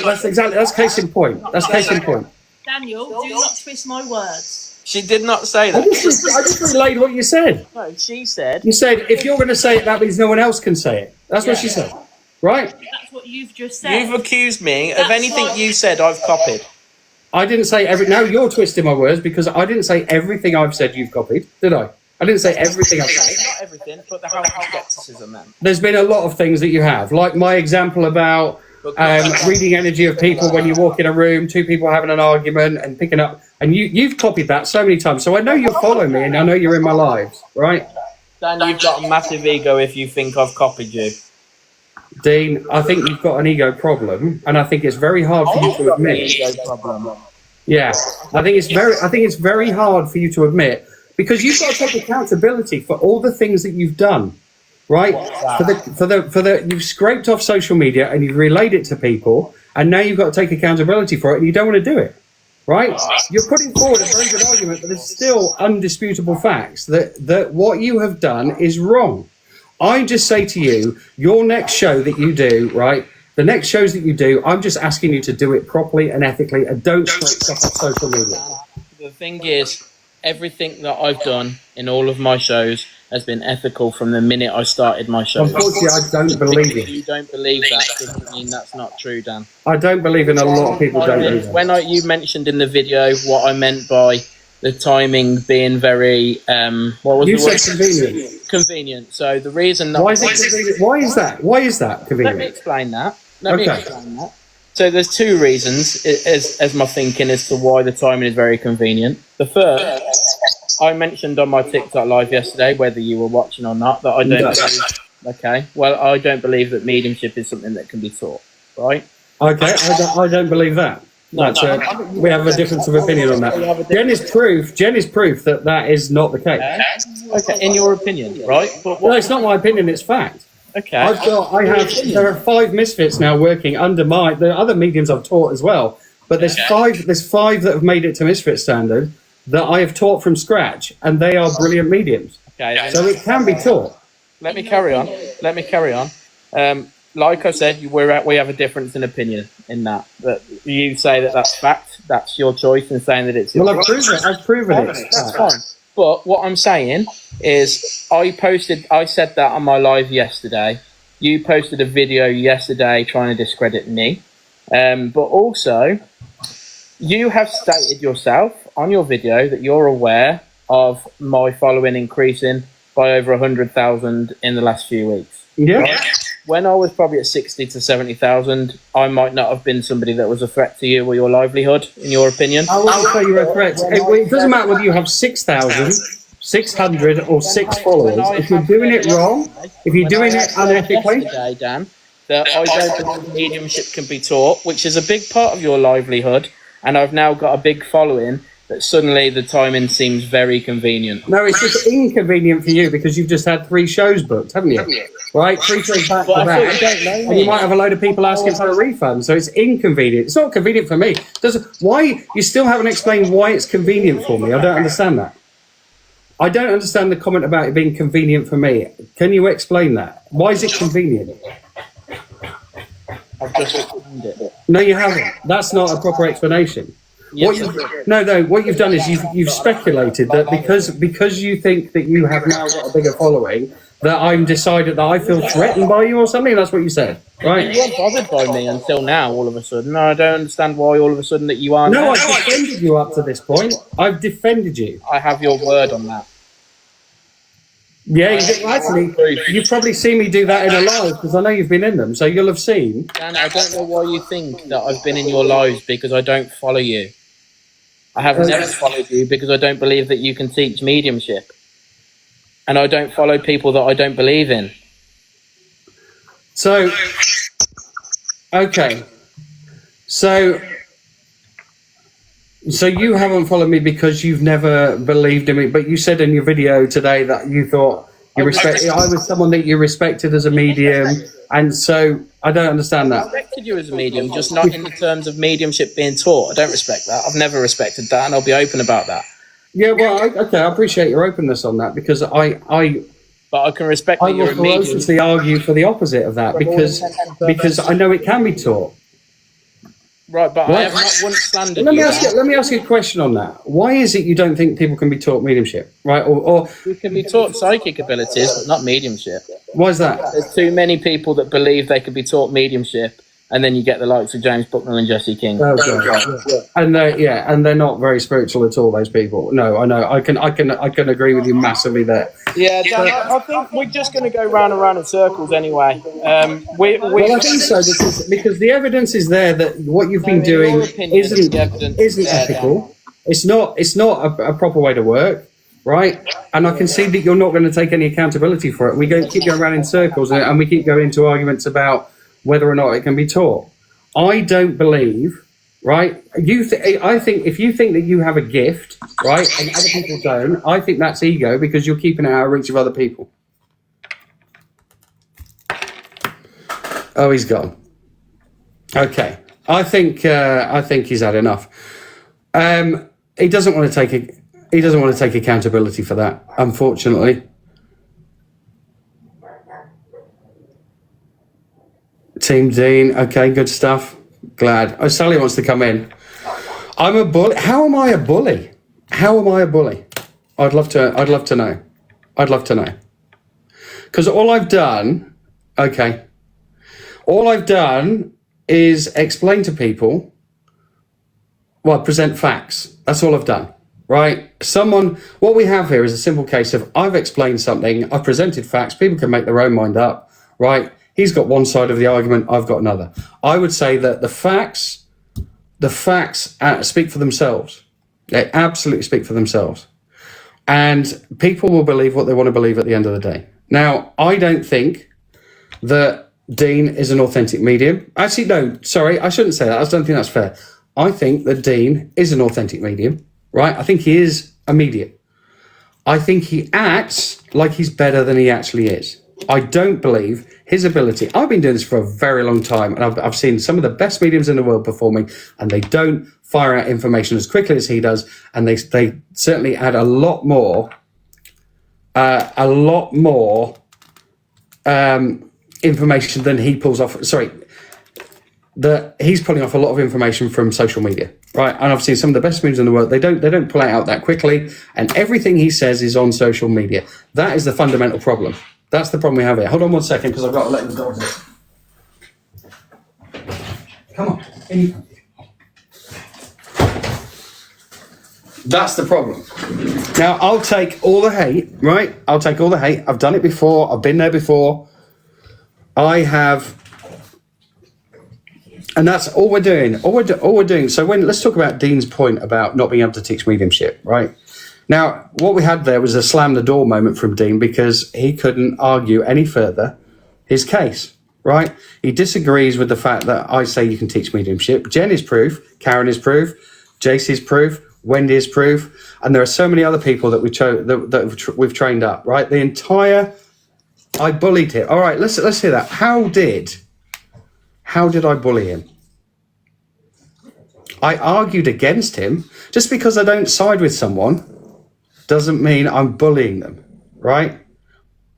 [SPEAKER 2] case in point. That's case in point.
[SPEAKER 5] Daniel, do not twist my words.
[SPEAKER 1] She did not say that.
[SPEAKER 2] I just relayed what you said.
[SPEAKER 1] No, she said.
[SPEAKER 2] You said if you're going to say it, that means no one else can say it. That's what she said, right?
[SPEAKER 5] That's what you've just said.
[SPEAKER 1] You've accused me of anything you said I've copied.
[SPEAKER 2] I didn't say now you're twisting my words because I didn't say everything I've said you've copied, did I? I didn't say everything I've said.
[SPEAKER 1] Not everything, but the house of skepticism then.
[SPEAKER 2] There's been a lot of things that you have, like my example about reading energy of people when you walk in a room, two people having an argument and picking up, and you've copied that so many times. So I know you'll follow me and I know you're in my lives, right?
[SPEAKER 1] Dan, you've got a massive ego if you think I've copied you.
[SPEAKER 2] Dean, I think you've got an ego problem, and I think it's very hard for you to admit. Yeah, I think it's very hard for you to admit because you've got to take accountability for all the things that you've done, right? You've scraped off social media and you've relayed it to people, and now you've got to take accountability for it, and you don't want to do it, right? You're putting forward a very good argument, but there's still undisputable facts that what you have done is wrong. I just say to you, your next show that you do, right? The next shows that you do, I'm just asking you to do it properly and ethically, and don't scrape stuff on social media.
[SPEAKER 1] The thing is, everything that I've done in all of my shows has been ethical from the minute I started my show.
[SPEAKER 2] Unfortunately, I don't believe it.
[SPEAKER 1] You don't believe that doesn't mean that's not true, Dan.
[SPEAKER 2] I don't believe in a lot of people don't believe that.
[SPEAKER 1] When you mentioned in the video what I meant by the timing being very what was
[SPEAKER 2] you
[SPEAKER 1] the word?
[SPEAKER 2] said convenient.
[SPEAKER 1] Convenient. So the reason that
[SPEAKER 2] why is it convenient? Why is that convenient?
[SPEAKER 1] Let me explain that. So there's two reasons as my thinking as to why the timing is very convenient. The first, I mentioned on my TikTok live yesterday, whether you were watching or not, that I don't believe, okay, well, I don't believe that mediumship is something that can be taught, right?
[SPEAKER 2] Okay, I don't believe that. We have a difference of opinion on that. Jen is proof that is not the case.
[SPEAKER 1] Okay, in your opinion, right? But
[SPEAKER 2] no, it's not my opinion, it's fact.
[SPEAKER 1] Okay.
[SPEAKER 2] There are 5 misfits now working under the other mediums I've taught as well, but there's five that have made it to misfit standard that I have taught from scratch, and they are brilliant mediums.
[SPEAKER 1] Okay.
[SPEAKER 2] So it can be taught.
[SPEAKER 1] Let me carry on. Like I said, we have a difference in opinion in that. But you say that that's fact. That's your choice in saying that it's.
[SPEAKER 2] Well, I've proven it.
[SPEAKER 1] That's fine. But what I'm saying is, I said that on my live yesterday. You posted a video yesterday trying to discredit me. But also, you have stated yourself on your video that you're aware of my following increasing by over 100,000 in the last few weeks.
[SPEAKER 2] Yeah.
[SPEAKER 1] Right? When I was probably at 60 to 70,000, I might not have been somebody that was a threat to you or your livelihood, in your opinion.
[SPEAKER 2] I wouldn't say you're a threat. It doesn't matter whether you have 6,000, 600 or 6 followers. If you're doing it wrong, if you're doing it unethically...
[SPEAKER 1] Yesterday, Dan, that I don't believe mediumship can be taught, which is a big part of your livelihood, and I've now got a big following, that suddenly the timing seems very convenient.
[SPEAKER 2] No, it's just inconvenient for you because you've just had 3 shows booked, haven't you? Right, 3 shows back to back. And you might have a load of people asking for a refund, so it's inconvenient. It's not convenient for me. Why you still haven't explained why it's convenient for me? I don't understand that. I don't understand the comment about it being convenient for me. Can you explain that? Why is it convenient?
[SPEAKER 1] I've just explained it.
[SPEAKER 2] No, you haven't. That's not a proper explanation.
[SPEAKER 1] Yes,
[SPEAKER 2] What you've done is you've speculated that because you think that you have now got a bigger following, that I'm decided that I feel threatened by you or something. That's what you said, right?
[SPEAKER 1] You weren't bothered by me until now. All of a sudden, I don't understand why all of a sudden that you are.
[SPEAKER 2] No, I've defended you up to this point. I've defended you.
[SPEAKER 1] I have your word on that.
[SPEAKER 2] Yeah, actually, you've probably seen me do that in a live because I know you've been in them, so you'll have seen.
[SPEAKER 1] Dan, I don't know why you think that I've been in your lives because I don't follow you. I have never followed you because I don't believe that you can teach mediumship. And I don't follow people that I don't believe in.
[SPEAKER 2] So, okay. So you haven't followed me because you've never believed in me, but you said in your video today that you thought I was someone that you respected as a medium, and so I don't understand that.
[SPEAKER 1] I respected you as a medium, just not in the terms of mediumship being taught. I don't respect that. I've never respected that, and I'll be open about that.
[SPEAKER 2] Yeah, well, I appreciate your openness on that because
[SPEAKER 1] But I can respect that you're a medium.
[SPEAKER 2] I will ferociously argue for the opposite of that because I know it can be taught.
[SPEAKER 1] Right, but I have not once slandered
[SPEAKER 2] Let
[SPEAKER 1] you.
[SPEAKER 2] me ask you a question on that. Why is it you don't think people can be taught mediumship, right? Or
[SPEAKER 1] You can be taught psychic abilities, but not mediumship.
[SPEAKER 2] why is that?
[SPEAKER 1] There's too many people that believe they could be taught mediumship, and then you get the likes of James Bucknell and Jesse King.
[SPEAKER 2] Oh, God. And they're not very spiritual at all. Those people. No, I know. I can agree with you massively there.
[SPEAKER 1] Yeah, Dan, I think we're just going to go round and round in circles anyway.
[SPEAKER 2] Well, I think so because the evidence is there that what you've been doing isn't ethical. It's not a proper way to work, right? And I can see that you're not going to take any accountability for it. We keep going around in circles and we keep going into arguments about whether or not it can be taught. I don't believe, right? I think if you think that you have a gift, right, and other people don't, I think that's ego because you're keeping it out of reach of other people. Oh, he's gone. Okay, I think he's had enough. He doesn't want to take accountability for that, unfortunately. Team Dean, okay, good stuff. Glad. Oh, Sally wants to come in. I'm a bully. How am I a bully? I'd love to know. Because all I've done is explain to people, present facts. That's all I've done, right? What we have here is a simple case of I've explained something, I've presented facts, people can make their own mind up, right? He's got one side of the argument, I've got another. I would say that the facts speak for themselves. They absolutely speak for themselves. And people will believe what they want to believe at the end of the day. Now, I don't think that Dean is an authentic medium. Actually, no, sorry, I shouldn't say that. I don't think that's fair. I think that Dean is an authentic medium, right? I think he is a medium. I think he acts like he's better than he actually is. I don't believe his ability. I've been doing this for a very long time, and I've seen some of the best mediums in the world performing, and they don't fire out information as quickly as he does, and they certainly add a lot more information than he pulls off. Sorry, he's pulling off a lot of information from social media, right? And I've seen some of the best mediums in the world. They don't pull it out that quickly, and everything he says is on social media. That is the fundamental problem. That's the problem we have here. Hold on 1 second, because I've got to let the dogs in. Come on. That's the problem. Now, I'll take all the hate, right? I'll take all the hate. I've done it before. I've been there before. I have... And that's all we're doing. All we're doing. So let's talk about Dean's point about not being able to teach mediumship, right? Now, what we had there was a slam the door moment from Dean because he couldn't argue any further his case, right? He disagrees with the fact that I say you can teach mediumship. Jen is proof, Karen is proof, Jace is proof, Wendy is proof, and there are so many other people that we've trained up, right? I bullied him. All right, let's hear that. How did I bully him? I argued against him. Just because I don't side with someone doesn't mean I'm bullying them, right?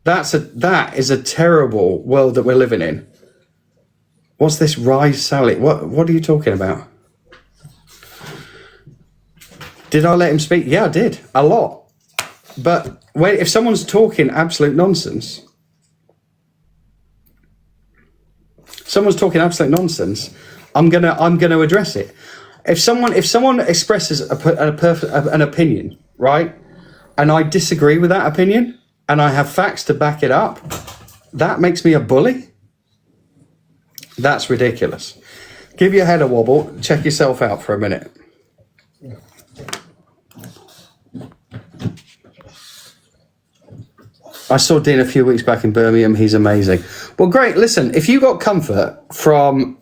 [SPEAKER 2] That is a terrible world that we're living in. What's this Rise Sally? What are you talking about? Did I let him speak? Yeah, I did. A lot. But if someone's talking absolute nonsense, I'm gonna address it. If someone expresses an opinion, right, and I disagree with that opinion, and I have facts to back it up, that makes me a bully. That's ridiculous. Give your head a wobble. Check yourself out for a minute. I saw Dean a few weeks back in Birmingham. He's amazing. Well, great. Listen, if you got comfort from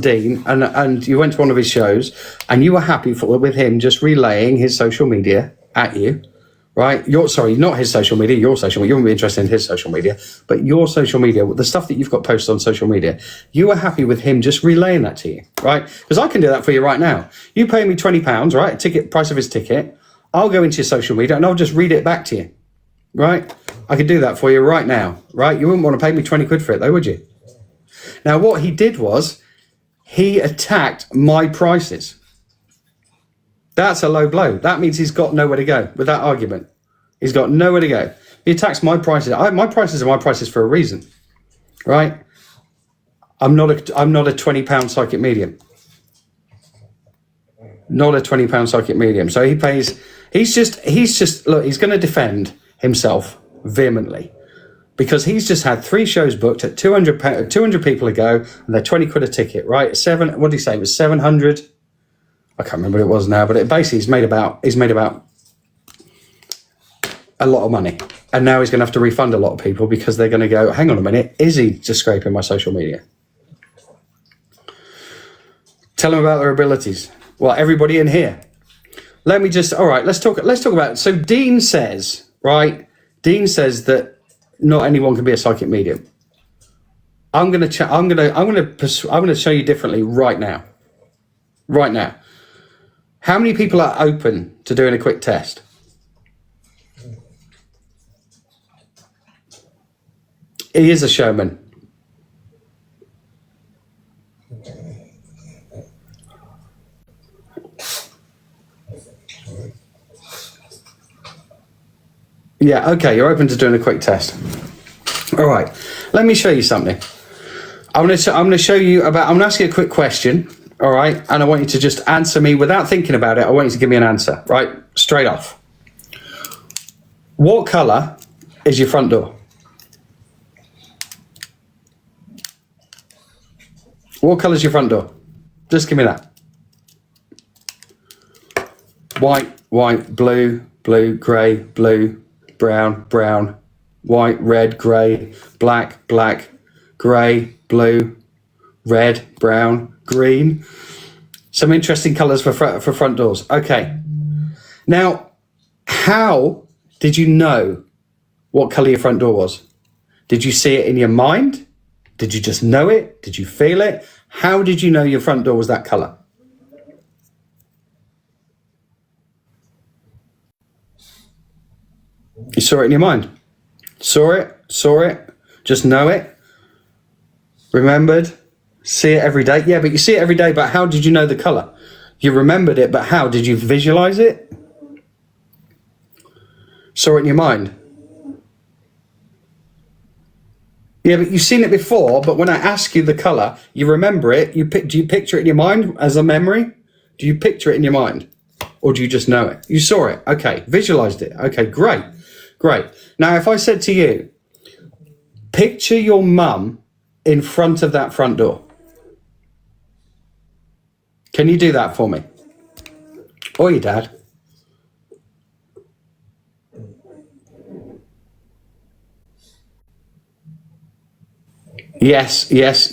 [SPEAKER 2] Dean and you went to one of his shows and you were happy with him just relaying his social media at you, right? Not his social media, your social media. You wouldn't be interested in his social media, but your social media, the stuff that you've got posted on social media, you were happy with him just relaying that to you, right? Because I can do that for you right now. You pay me £20, right? Price of his ticket. I'll go into your social media and I'll just read it back to you, right? I could do that for you right now, right? You wouldn't want to pay me 20 quid for it though, would you? Now, what he did was he attacked my prices. That's a low blow. That means he's got nowhere to go with that argument. He's got nowhere to go. He attacks my prices. My prices are my prices for a reason, right? I'm not a £20 psychic medium. Not a £20 psychic medium. So he pays. He's just look. He's going to defend himself vehemently because he's just had 3 shows booked at 200 people a go, and they're 20 quid a ticket, right? What did he say? It was 700. I can't remember what it was now, but he's made about a lot of money, and now he's going to have to refund a lot of people because they're going to go, hang on a minute, is he just scraping my social media? Tell him about their abilities. Well, everybody in here. Let's talk about it. So Dean says that not anyone can be a psychic medium. I'm going to show you differently right now. Right now. How many people are open to doing a quick test? He is a showman. Yeah, okay, you're open to doing a quick test. All right, let me show you something. I'm going to ask you a quick question, all right? And I want you to just answer me without thinking about it. I want you to give me an answer, right? Straight off. What colour is your front door? What colour is your front door? Just give me that. White, blue, grey, blue, brown, white, red, grey, black, grey, blue, red, brown, green. Some interesting colours for front doors. Okay. Now, how did you know what colour your front door was? Did you see it in your mind? Did you just know it? Did you feel it? How did you know your front door was that colour? You saw it in your mind. Saw it, just know it. Remembered, see it every day. Yeah, but you see it every day, but how did you know the colour? You remembered it, but how? Did you visualise it? Saw it in your mind. Yeah, but you've seen it before, but when I ask you the colour, you remember it. Do you picture it in your mind as a memory? Do you picture it in your mind? Or do you just know it? You saw it. Okay. Visualised it. Okay, great. Now, if I said to you, picture your mum in front of that front door. Can you do that for me? Or your dad? Yes. Yes.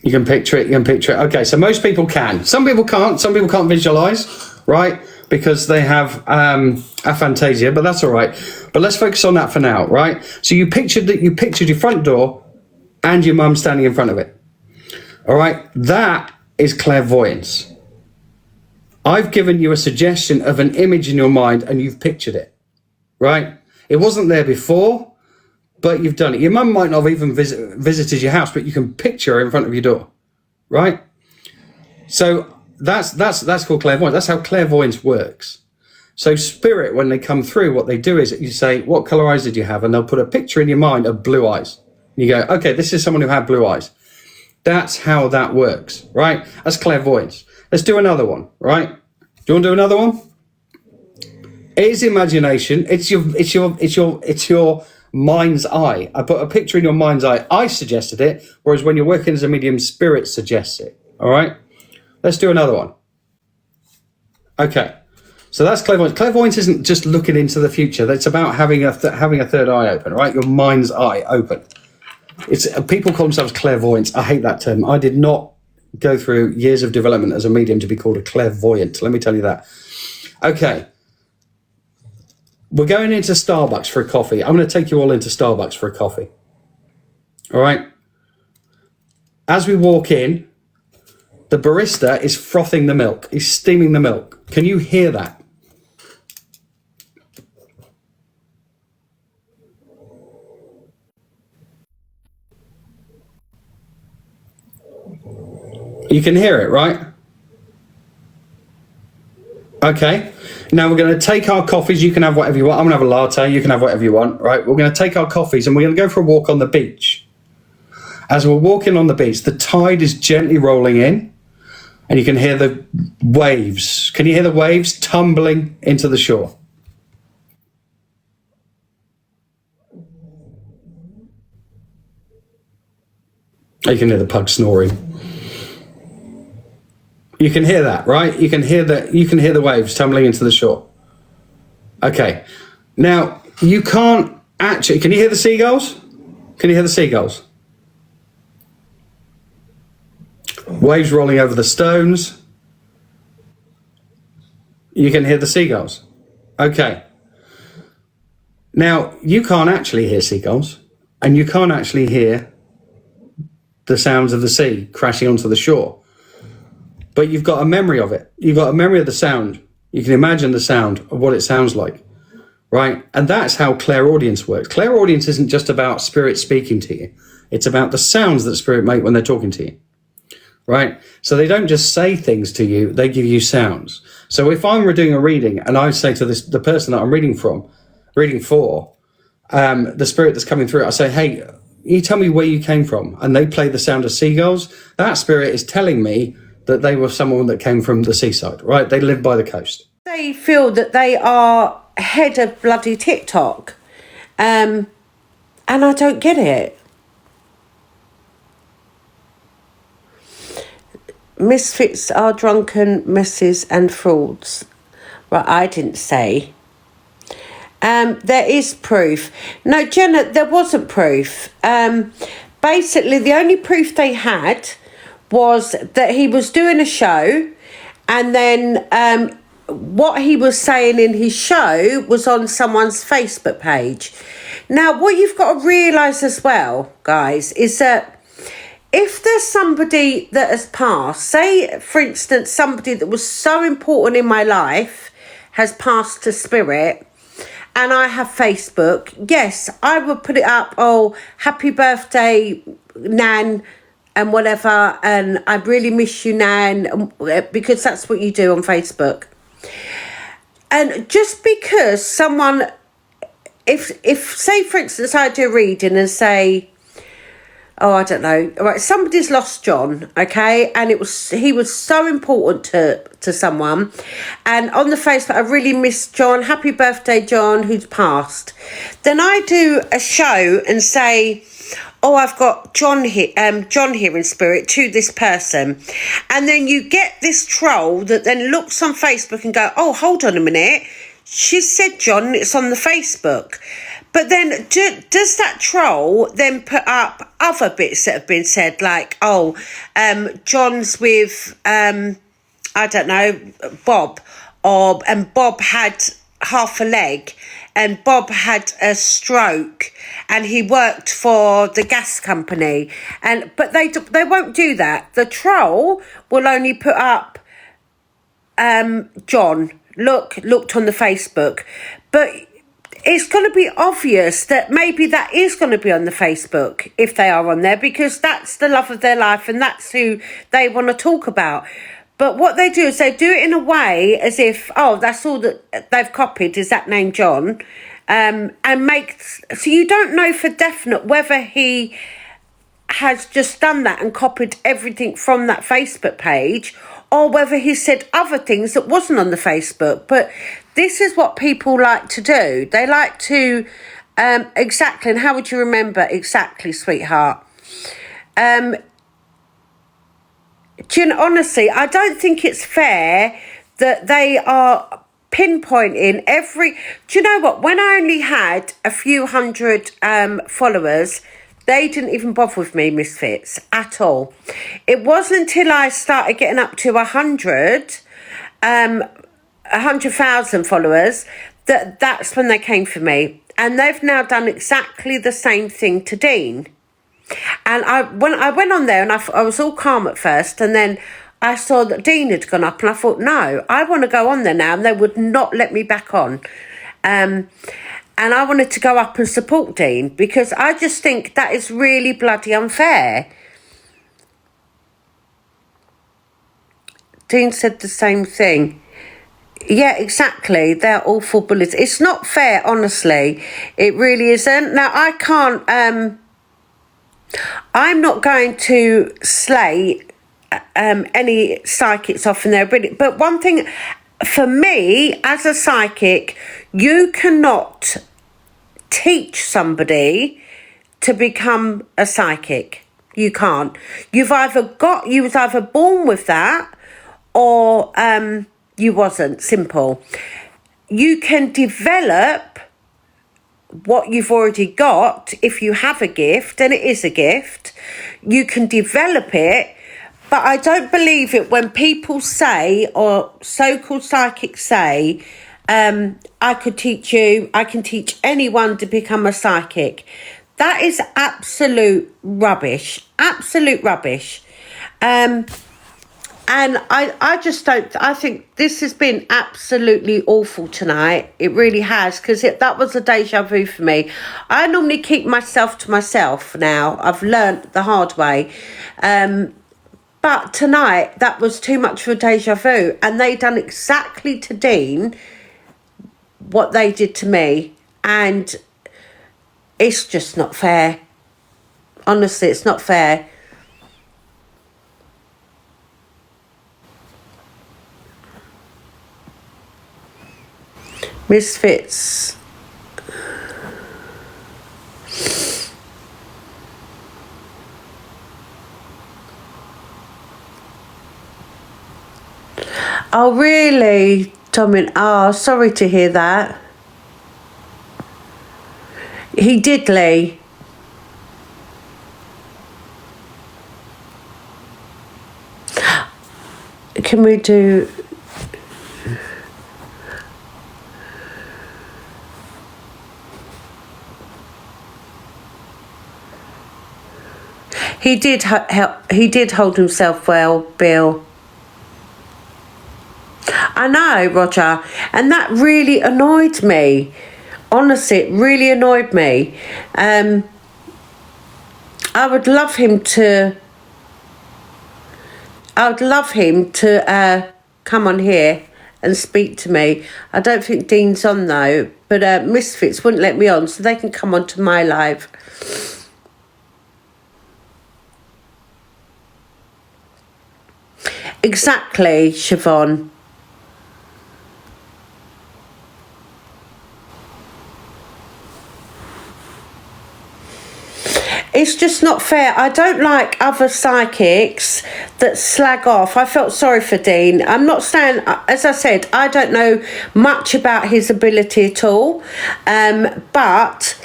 [SPEAKER 2] You can picture it. Okay, so most people can. Some people can't. Some people can't visualize, right? Because they have aphantasia, but that's all right. But let's focus on that for now, right? So you pictured your front door and your mum standing in front of it. All right, that is clairvoyance. I've given you a suggestion of an image in your mind and you've pictured it, right? It wasn't there before, but you've done it. Your mum might not have even visited your house, but you can picture her in front of your door, right? So that's called clairvoyance. That's how clairvoyance works. So spirit, when they come through, what they do is you say, what color eyes did you have? And they'll put a picture in your mind of blue eyes. You go, okay, this is someone who had blue eyes. That's how that works, right? That's clairvoyance. Let's do another one, right? Do you want to do another one? It is imagination. It's your mind's eye. I put a picture in your mind's eye. I suggested it, whereas when you're working as a medium, spirit suggests it. All right? Let's do another one. Okay. So that's clairvoyance. Clairvoyance isn't just looking into the future. It's about having a third eye open, right? Your mind's eye open. It's people call themselves clairvoyants. I hate that term. I did not go through years of development as a medium to be called a clairvoyant. Let me tell you that. Okay. We're going into Starbucks for a coffee. I'm going to take you all into Starbucks for a coffee. All right. As we walk in, the barista is frothing the milk. He's steaming the milk. Can you hear that? You can hear it, right? Okay. Now we're going to take our coffees. You can have whatever you want. I'm going to have a latte. You can have whatever you want, right? We're going to take our coffees and we're going to go for a walk on the beach. As we're walking on the beach, the tide is gently rolling in and you can hear the waves. Can you hear the waves tumbling into the shore? You can hear the pug snoring. You can hear that, right? You can hear the waves tumbling into the shore. Okay. Now, you can't actually... Can you hear the seagulls? Can you hear the seagulls? Waves rolling over the stones. You can hear the seagulls. Okay. Now, you can't actually hear seagulls, and you can't actually hear the sounds of the sea crashing onto the shore. But you've got a memory of it. You've got a memory of the sound. You can imagine the sound of what it sounds like, right? And that's how clairaudience works. Clairaudience isn't just about spirit speaking to you. It's about the sounds that spirit make when they're talking to you, right? So they don't just say things to you, they give you sounds. So if I'm doing a reading and I say to the person that I'm reading for, the spirit that's coming through, I say, hey, you tell me where you came from. And they play the sound of seagulls. That spirit is telling me that they were someone that came from the seaside, right? They live by the coast.
[SPEAKER 6] They feel that they are head of bloody TikTok. And I don't get it. Misfits are drunken messes and frauds. Right, I didn't say. There is proof. No, Jenna, there wasn't proof. Basically, the only proof they had was that he was doing a show and then what he was saying in his show was on someone's Facebook page. Now, what you've got to realise as well, guys, is that if there's somebody that has passed, say, for instance, somebody that was so important in my life has passed to spirit, and I have Facebook, yes, I would put it up, oh, happy birthday, Nan, and whatever, and I really miss you, Nan, because that's what you do on Facebook. And just because someone, if say, for instance, I do a reading and say, oh, I don't know, right, somebody's lost John, okay, and he was so important to someone, and on the Facebook, I really miss John, happy birthday, John, who's passed. Then I do a show and say, oh, I've got John here in spirit to this person. And then you get this troll that then looks on Facebook and go, oh, hold on a minute. She said John, it's on the Facebook. But then does that troll then put up other bits that have been said, like, oh, John's with, I don't know, Bob, and Bob had half a leg, and Bob had a stroke, and he worked for the gas company, but they won't do that. The troll will only put up John looked on the Facebook, but it's going to be obvious that maybe that is going to be on the Facebook if they are on there, because that's the love of their life and that's who they want to talk about. But what they do is they do it in a way as if, oh, that's all that they've copied is that name John, and so you don't know for definite whether he has just done that and copied everything from that Facebook page, or whether he said other things that wasn't on the Facebook. But this is what people like to do. They like to, exactly, and how would you remember exactly, sweetheart? Honestly, I don't think it's fair that they are pinpointing every... Do you know what? When I only had a few hundred followers, they didn't even bother with me, Misfits, at all. It wasn't until I started getting up to 100,000 followers that's when they came for me. And they've now done exactly the same thing to Dean. And when I went on there, and I was all calm at first, and then I saw that Dean had gone up, and I thought, no, I want to go on there now, and they would not let me back on. And I wanted to go up and support Dean, because I just think that is really bloody unfair. Dean said the same thing. Yeah, exactly. They're awful bullies. It's not fair, honestly. It really isn't. Now, I can't... I'm not going to slay any psychics off in their ability. But one thing, for me, as a psychic, you cannot teach somebody to become a psychic. You can't. You was either born with that, or you wasn't. Simple. You can develop what you've already got. If you have a gift, and it is a gift, you can develop it. But I don't believe it when people say, or so-called psychics say, I could teach you, I can teach anyone to become a psychic. That is absolute rubbish. Absolute rubbish. And I just don't... I think this has been absolutely awful tonight. It really has, because that was a deja vu for me. I normally keep myself to myself now. I've learnt the hard way. But tonight, that was too much for a deja vu. And they done exactly to Dean what they did to me. And it's just not fair. Honestly, it's not fair. Misfits. Oh, really, Domin? Oh, sorry to hear that. He did, Lee. Can we do... He did help. He did hold himself well, Bill. I know, Roger, and that really annoyed me. Honestly, it really annoyed me. I would love him to. I would love him to come on here and speak to me. I don't think Dean's on though, but Misfits wouldn't let me on, so they can come on to my live. Exactly, Siobhan. It's just not fair. I don't like other psychics that slag off. I felt sorry for Dean. I'm not saying, as I said, I don't know much about his ability at all. But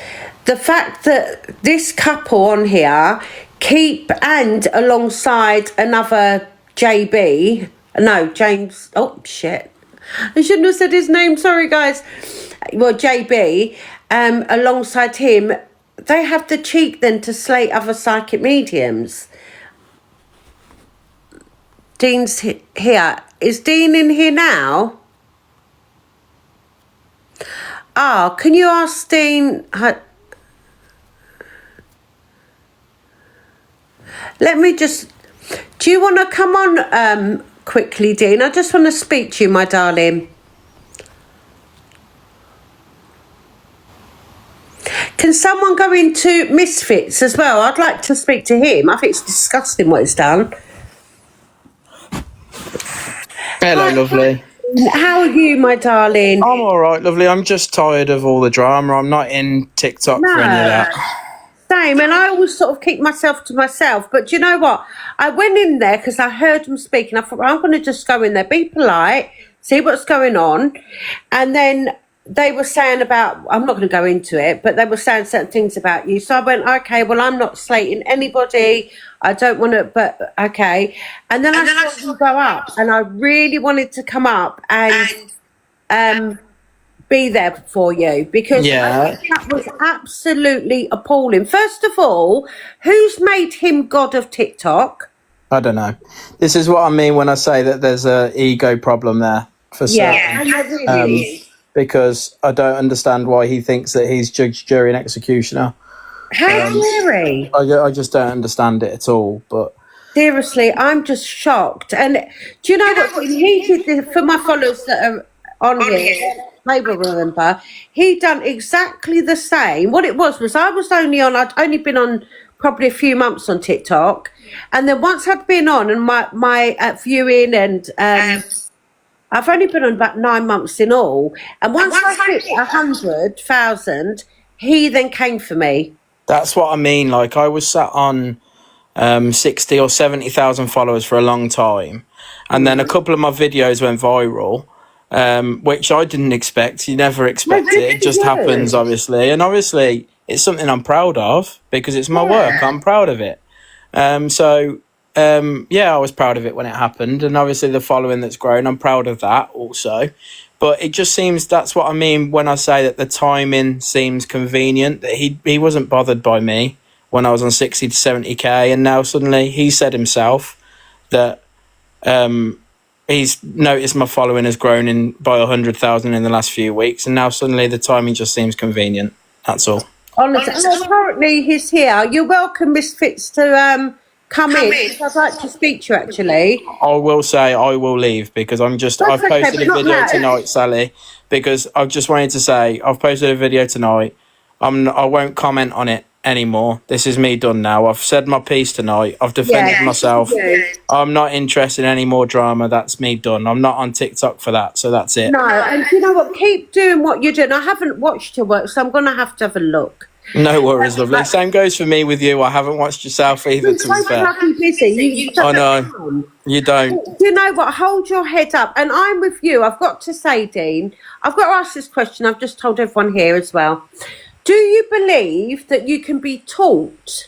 [SPEAKER 6] the fact that this couple on here and alongside another JB, no, James, oh shit, I shouldn't have said his name, sorry guys. Well, JB, alongside him, they have the cheek then to slate other psychic mediums. Dean's here. Is Dean in here now? Ah, can you ask Dean? Let me just. Do you want to come on quickly, Dean? I just want to speak to you, my darling. Can someone go into Misfits as well? I'd like to speak to him. I think it's disgusting what he's done.
[SPEAKER 1] Hello, lovely.
[SPEAKER 6] How are you, my darling?
[SPEAKER 1] I'm all right, lovely. I'm just tired of all the drama. I'm not in TikTok for any of that.
[SPEAKER 6] Same, and I always sort of keep myself to myself. But do you know what? I went in there because I heard them speak, and I thought, well, I'm going to just go in there, be polite, see what's going on. And then they were saying about, I'm not going to go into it, but they were saying certain things about you. So I went, okay, well, I'm not slating anybody. I don't want to, but okay. And then I saw you go up, and I really wanted to come up and be there for you because I think that was absolutely appalling. First of all, who's made him god of TikTok?
[SPEAKER 1] I don't know. This is what I mean when I say that there's a ego problem there for certain. Because I don't understand why he thinks that he's judge, jury, and executioner.
[SPEAKER 6] How dare he?
[SPEAKER 1] I just don't understand it at all. But
[SPEAKER 6] seriously, I'm just shocked. And do you know what he did for my followers that are on here? They will remember. He done exactly the same. What it was I was I'd only been on probably a few months on TikTok, and then once I'd been on and my viewing and I've only been on about 9 months in all, and once I hit 100,000, he then came for me.
[SPEAKER 1] that's what I mean. Like, I was sat on 60 or 70,000 followers for a long time, and then a couple of my videos went viral. Which I didn't expect. You never expect it. It just happens, obviously. And obviously, it's something I'm proud of because it's my work. I'm proud of it. I was proud of it when it happened. And obviously, the following that's grown, I'm proud of that also. But it just seems, that's what I mean when I say that the timing seems convenient. That he wasn't bothered by me when I was on 60 to 70k. And now suddenly he said himself that he's noticed my following has grown by 100,000 in the last few weeks, and now suddenly the timing just seems convenient. That's all.
[SPEAKER 6] Honestly, apparently he's here. You're welcome, Misfits, to come in. I'd like to speak to you, actually.
[SPEAKER 1] I will say I will leave because I've posted a video tonight, Sally, because I've just wanted to say I've posted a video tonight. I won't comment on it anymore. This is me done now. I've said my piece tonight. I've defended myself. I'm not interested in any more drama. That's me done. I'm not on TikTok for that, so that's it.
[SPEAKER 6] No, and you know what? Keep doing what you're doing. I haven't watched your work, so I'm going to have a look.
[SPEAKER 1] No worries, lovely. Same goes for me with you. I haven't watched yourself either, to be fair.
[SPEAKER 6] Busy.
[SPEAKER 1] I know. You don't.
[SPEAKER 6] Do you know what? Hold your head up. And I'm with you. I've got to say, Dean, I've got to ask this question. I've just told everyone here as well. Do you believe that you can be taught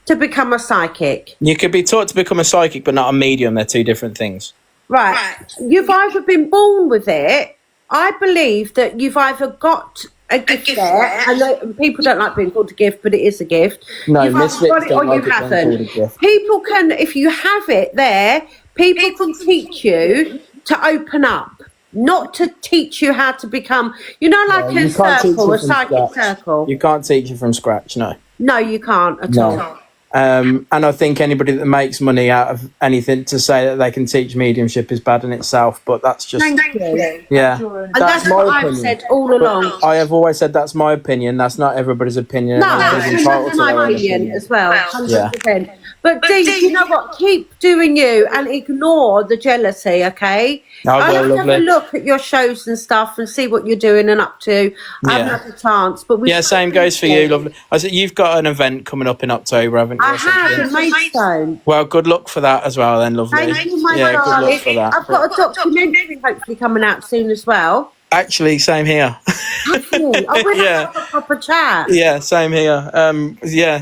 [SPEAKER 6] to become a psychic?
[SPEAKER 1] You could be taught to become a psychic, but not a medium. They're two different things.
[SPEAKER 6] Right. You've either been born with it. I believe that you've either got a gift there, and people don't like being called a gift, but it is a gift.
[SPEAKER 1] No,
[SPEAKER 6] you've either got it or you haven't. People can, if you have it there, people can teach you to open up. Not to teach you how to become, like a circle, a psychic circle.
[SPEAKER 1] You can't teach it from scratch, no.
[SPEAKER 6] No, you can't at all.
[SPEAKER 1] And I think anybody that makes money out of anything to say that they can teach mediumship is bad in itself, but that's just...
[SPEAKER 6] Thank you.
[SPEAKER 1] Yeah.
[SPEAKER 6] And that's what I've said all along.
[SPEAKER 1] I have always said that's my opinion. That's not everybody's opinion.
[SPEAKER 6] No, that's my opinion as well, 100%. Yeah. But Dee, you know what? Keep doing you and ignore the jealousy, okay? I have to have a look at your shows and stuff and see what you're doing and up to. I haven't had a chance, but
[SPEAKER 1] same goes for you, lovely. I said you've got an event coming up in October, haven't you?
[SPEAKER 6] I have in Maidstone.
[SPEAKER 1] Well, good luck for that as well, then, lovely.
[SPEAKER 6] Thank you, my darling. Good luck for that. I've got a documentary hopefully coming out soon as well.
[SPEAKER 1] Actually, same here.
[SPEAKER 6] I will have a proper chat.
[SPEAKER 1] Yeah, same here.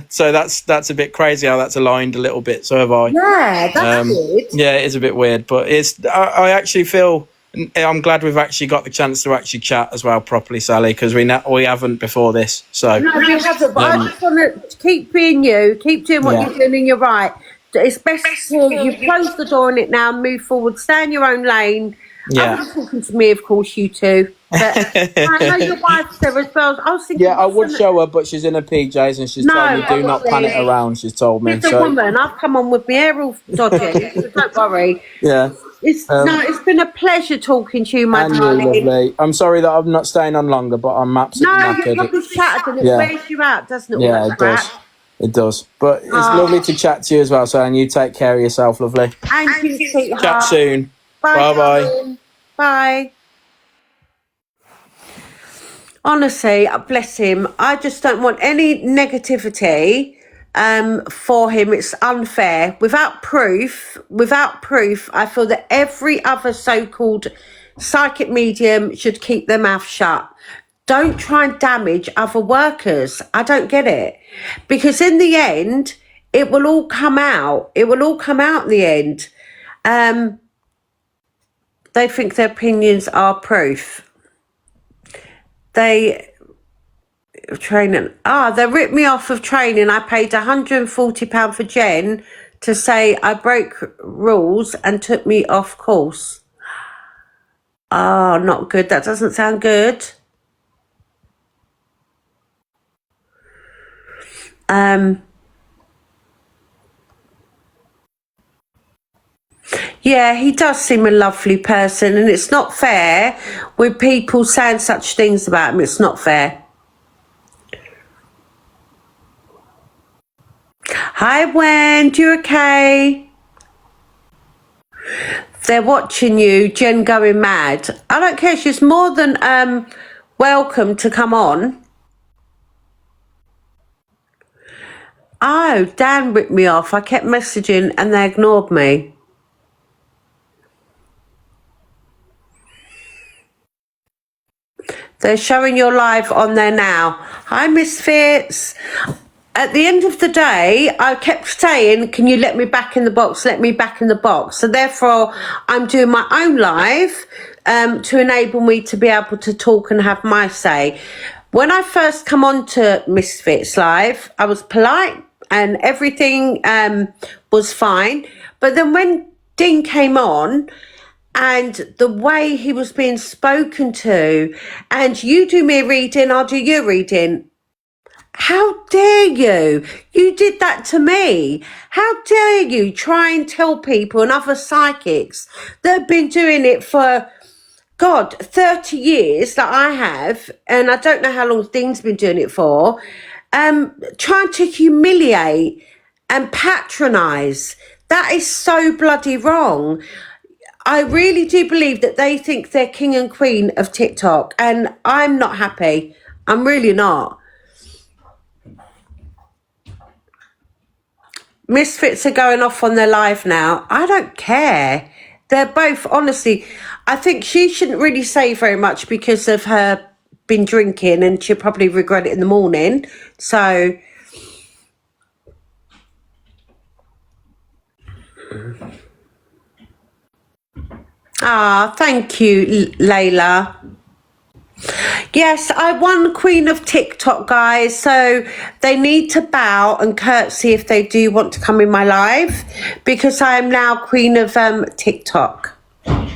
[SPEAKER 1] So that's a bit crazy how that's aligned a little bit. So have I.
[SPEAKER 6] Yeah, that's weird.
[SPEAKER 1] Yeah, it is a bit weird, but I actually feel I'm glad we've actually got the chance to actually chat as well properly, Sally, because we haven't before this. So
[SPEAKER 6] no, we haven't. But I just want to keep being you, keep doing what you're doing, and you're right. it's best you close the door on it now, move forward, stay in your own lane.
[SPEAKER 1] Yeah.
[SPEAKER 6] I'm talking to me, of course, you two. But I know your wife's there as well. I was thinking,
[SPEAKER 1] Yeah, I would show her, but she's in her PJs and she's told me do not pan it around. She's told me.
[SPEAKER 6] She's a woman. I've come on with my hair all dodgy, so don't worry.
[SPEAKER 1] Yeah.
[SPEAKER 6] It's been a pleasure talking to you, my
[SPEAKER 1] And you,
[SPEAKER 6] darling.
[SPEAKER 1] lovely. I'm sorry that I'm not staying on longer, but I'm absolutely
[SPEAKER 6] No,
[SPEAKER 1] knackered.
[SPEAKER 6] you're probably shattered and it
[SPEAKER 1] Yeah.
[SPEAKER 6] wears you out, doesn't it? all
[SPEAKER 1] Yeah,
[SPEAKER 6] that
[SPEAKER 1] it does.
[SPEAKER 6] crap?
[SPEAKER 1] It does. But it's lovely to chat to you as well, so and you take care of yourself, lovely.
[SPEAKER 6] And you, sweetheart.
[SPEAKER 1] Chat soon.
[SPEAKER 6] Bye.
[SPEAKER 1] Bye-bye.
[SPEAKER 6] Darling. Bye. Honestly, bless him. I just don't want any negativity for him. It's unfair. Without proof, I feel that every other so-called psychic medium should keep their mouth shut. Don't try and damage other workers. I don't get it. Because in the end, it will all come out. It will all come out in the end. They think their opinions are proof. They training. They ripped me off of training. I paid £140 for Jen to say I broke rules and took me off course. Oh, not good. That doesn't sound good. Yeah, he does seem a lovely person, and it's not fair with people saying such things about him. It's not fair. Hi, Wendy, you okay? They're watching you, Jen going mad. I don't care, she's more than welcome to come on. Oh, Dan ripped me off. I kept messaging and they ignored me. They're showing your live on there now. Hi, Misfits. At the end of the day, I kept saying, can you let me back in the box? Let me back in the box. So therefore, I'm doing my own live to enable me to be able to talk and have my say. When I first come on to Misfits Live, I was polite and everything was fine. But then when Dean came on, and the way he was being spoken to, and you do me a reading, I'll do your reading. How dare you? You did that to me. How dare you try and tell people and other psychics that have been doing it for, God, 30 years that I have, and I don't know how long Dean's been doing it for, trying to humiliate and patronise. That is so bloody wrong. I really do believe that they think they're king and queen of TikTok, and I'm not happy. I'm really not. Misfits are going off on their live now. I don't care. They're both, honestly, I think she shouldn't really say very much because of her been drinking, and she'll probably regret it in the morning. So... thank you, Layla. Yes, I won Queen of TikTok, guys, so they need to bow and curtsy if they do want to come in my live, because I am now Queen of TikTok. What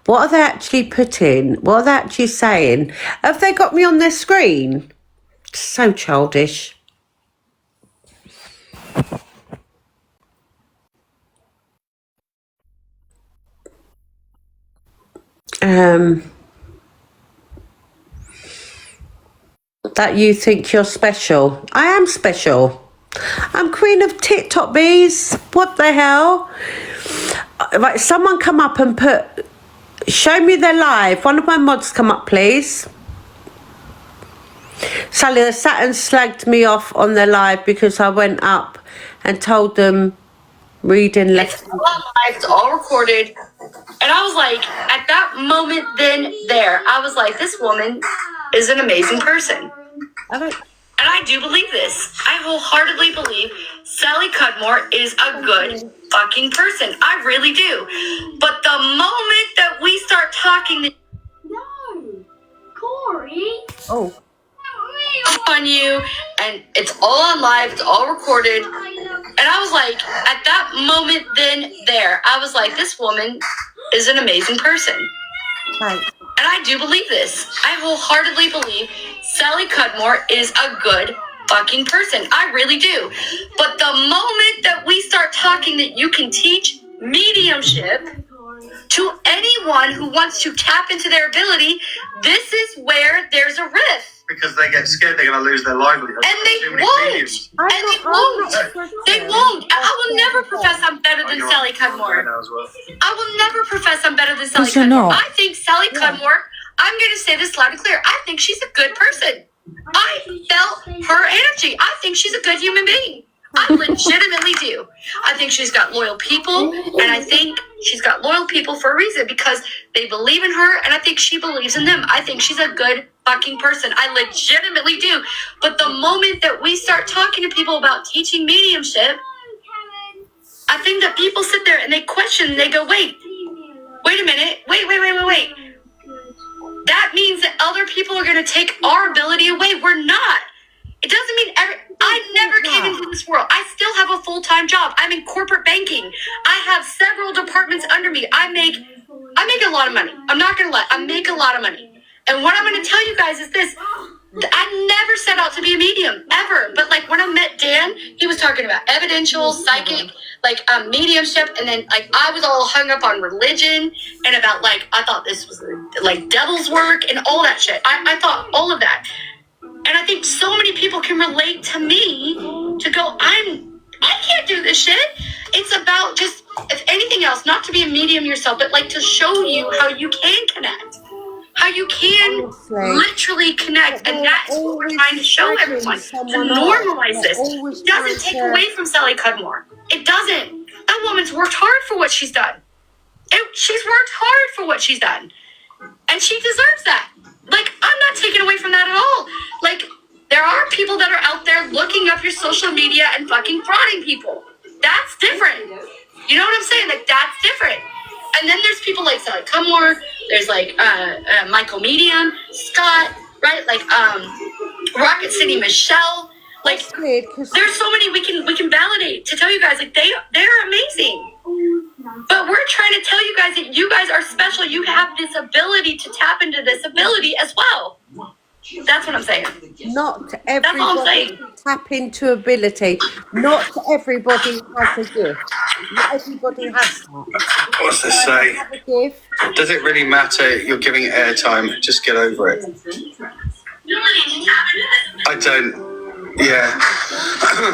[SPEAKER 6] are they actually putting? What are they actually saying? Have they got me on their screen? So childish. That you think you're special. I am special. I'm Queen of TikTok, bees. What the hell? Right, someone come up and show me their live. One of my mods come up, please. Sally, they sat and slagged me off on their live because I went up and told them reading left.
[SPEAKER 3] It's all live, it's all recorded. And I was like, at that moment I was like, this woman is an amazing person. And I do believe this. I wholeheartedly believe Sally Cudmore is a good fucking person. I really do. But the moment that we start talking
[SPEAKER 7] No, Corey.
[SPEAKER 3] on you and it's all on live, it's all recorded. And I was like, at that moment I was like, this woman is an amazing person.
[SPEAKER 6] Right.
[SPEAKER 3] And I do believe this. I wholeheartedly believe Sally Cudmore is a good fucking person. I really do. But the moment that we start talking that you can teach mediumship to anyone who wants to tap into their ability, this is where there's a rift.
[SPEAKER 7] Because they get scared they're going to lose their livelihood.
[SPEAKER 3] And they won't. They won't. I will never profess I'm better than Sally Cudmore. I will never profess I'm better than Sally Cudmore. I think Sally Cudmore, I'm going to say this loud and clear, I think she's a good person. I felt her energy. I think she's a good human being. I legitimately do. I think she's got loyal people, and I think she's got loyal people for a reason, because they believe in her, and I think she believes in them. I think she's a good fucking person. I legitimately do. But the moment that we start talking to people about teaching mediumship, I think that people sit there and they question, and they go, wait a minute, wait. That means that other people are going to take our ability away. We're not. It doesn't mean I never came into this world. I still have a full-time job. I'm in corporate banking. I have several departments under me. I make a lot of money. I'm not going to lie. I make a lot of money. And what I'm going to tell you guys is this. I never set out to be a medium, ever. But like when I met Dan, he was talking about evidential, psychic, like mediumship. And then like I was all hung up on religion and about like, I thought this was like devil's work and all that shit. I thought all of that. And I think so many people can relate to me to go, I can't do this shit. It's about just, if anything else, not to be a medium yourself, but like to show you how you can connect. How you can literally connect. And that's what we're trying to show everyone. To normalize this. It doesn't take away from Sally Cudmore. It doesn't. That woman's worked hard for what she's done. She's worked hard for what she's done. And she deserves that. Like, I'm not taking away from that at all. Like, there are people that are out there looking up your social media and fucking frauding people. That's different. You know what I'm saying? Like, that's different. And then there's people like Sally Cudmore. There's like Michael Medium, Scott, right? Like Rocket City Michelle. Like, there's so many we can validate to tell you guys, like, they're amazing. But we're trying to tell you guys that you guys are special. You have this ability to tap into this ability as well. That's what I'm saying.
[SPEAKER 6] Not everybody tap into ability. Not everybody has a gift. Not everybody has that.
[SPEAKER 7] What's this say? Does it really matter? You're giving it airtime. Just get over it. I don't. Yeah.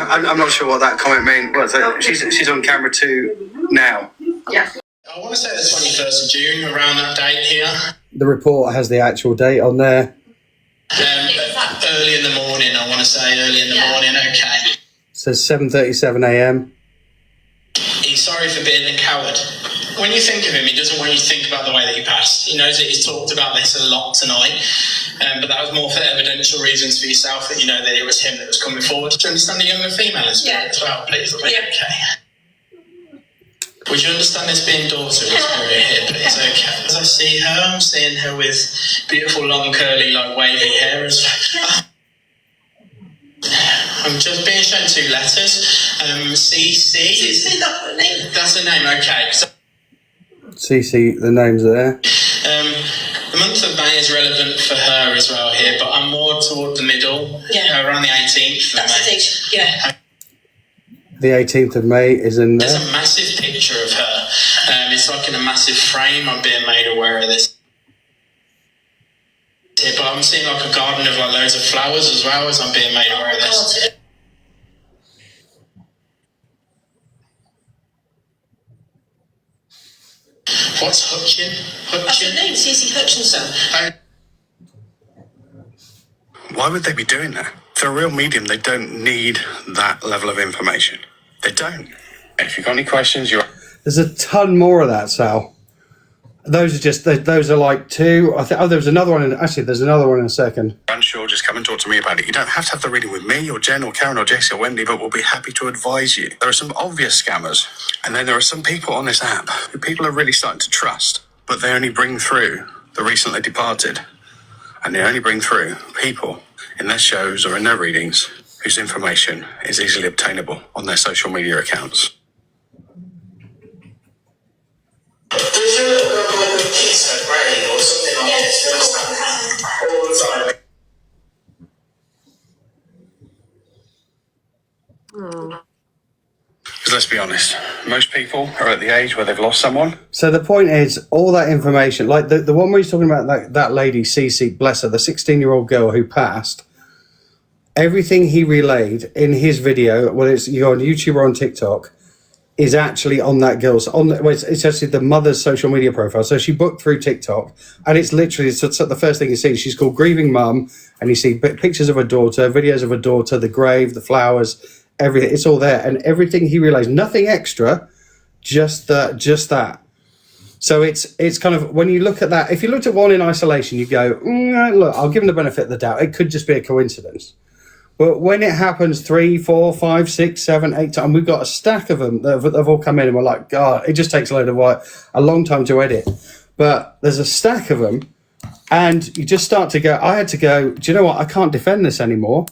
[SPEAKER 7] I'm not sure what that comment means. Well, so she's on camera too now.
[SPEAKER 3] Yeah.
[SPEAKER 8] I want to say the 21st of June, around that date here.
[SPEAKER 2] The report has the actual date on there.
[SPEAKER 8] Early in the morning, I want to say early in the morning, okay.
[SPEAKER 2] It says 7:37 a.m.
[SPEAKER 8] He's sorry for being a coward. When you think of him, he doesn't want you to think about the way that he passed. He knows that he's talked about this a lot tonight, but that was more for evidential reasons for yourself, that you know that it was him that was coming forward. To understand the younger female as well, please. Yeah. Okay. Would you understand this being daughter is very hip? It's okay. As I see her, I'm seeing her with beautiful long curly like wavy hair as well. I'm just being shown two letters. CC. That's her name, okay.
[SPEAKER 2] CC, the name's there.
[SPEAKER 8] The month of May is relevant for her as well here, but I'm more toward the middle, around the 18th of May. Yeah.
[SPEAKER 2] The 18th of May is in there.
[SPEAKER 8] There's a massive picture of her. It's like in a massive frame. I'm being made aware of this. But I'm seeing like a garden of like loads of flowers as well as I'm being made aware of this. What's Hutchin?
[SPEAKER 9] That's her name, CC Hutchinson.
[SPEAKER 7] Why would they be doing that? If they're a real medium, they don't need that level of information. They don't. If you've got any questions,
[SPEAKER 2] There's a ton more of that, Sal. Those are like two. There's another one. There's another one in a second.
[SPEAKER 7] unsure, just come and talk to me about it. You don't have to have the reading with me or Jen or Karen or Jessie or Wendy, but we'll be happy to advise you. There are some obvious scammers, and then there are some people on this app who people are really starting to trust, but they only bring through the recently departed, and they only bring through people in their shows or in their readings whose information is easily obtainable on their social media accounts.
[SPEAKER 8] There's a little girl called Kids Brain or something like this. All the time.
[SPEAKER 7] Because let's be honest, most people are at the age where they've lost someone.
[SPEAKER 2] So the point is, all that information, like the one where he's talking about that lady, Cece, bless her, the 16-year-old girl who passed, everything he relayed in his video, whether it's you go on YouTube or on TikTok, is actually on that girl's, it's actually the mother's social media profile. So she booked through TikTok, and it's literally, so the first thing you see, she's called Grieving Mum, and you see pictures of her daughter, videos of her daughter, the grave, the flowers, everything, it's all there. And everything he relays, nothing extra, just that. So it's kind of, when you look at that, if you looked at one in isolation, you go, look, I'll give him the benefit of the doubt. It could just be a coincidence. But when it happens 3, 4, 5, 6, 7, 8 times, we've got a stack of them that have all come in, and we're like, God, it just takes a long time to edit. But there's a stack of them, and you just start to go, I had to go, do you know what? I can't defend this anymore.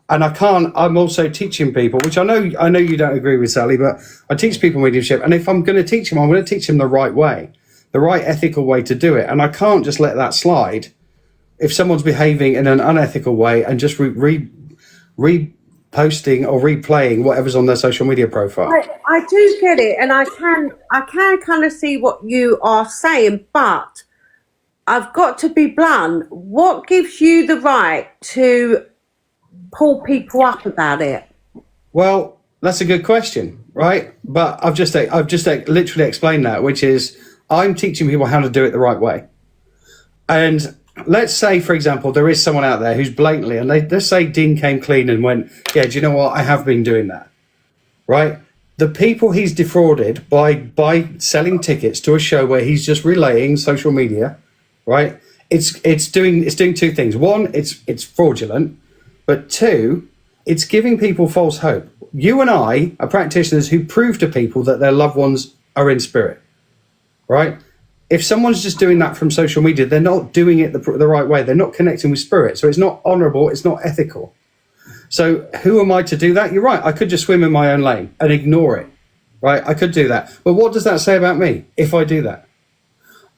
[SPEAKER 2] And I'm also teaching people, which I know you don't agree with, Sally, but I teach people mediumship. And if I'm going to teach them, I'm going to teach them the right way, the right ethical way to do it. And I can't just let that slide if someone's behaving in an unethical way and just reposting or replaying whatever's on their social media profile.
[SPEAKER 6] I do get it, and I can kind of see what you are saying, but I've got to be blunt. What gives you the right to pull people up about it?
[SPEAKER 2] Well, that's a good question, right? But I've just literally explained that, which is I'm teaching people how to do it the right way. And let's say, for example, there is someone out there who's blatantly, and let's say Dean came clean and went, yeah, do you know what? I have been doing that, right? The people he's defrauded by selling tickets to a show where he's just relaying social media, right? It's doing two things. One, it's fraudulent, but two, it's giving people false hope. You and I are practitioners who prove to people that their loved ones are in spirit, right? If someone's just doing that from social media, they're not doing it the right way. They're not connecting with spirit. So it's not honorable. It's not ethical. So who am I to do that? You're right. I could just swim in my own lane and ignore it, right? I could do that. But what does that say about me if I do that?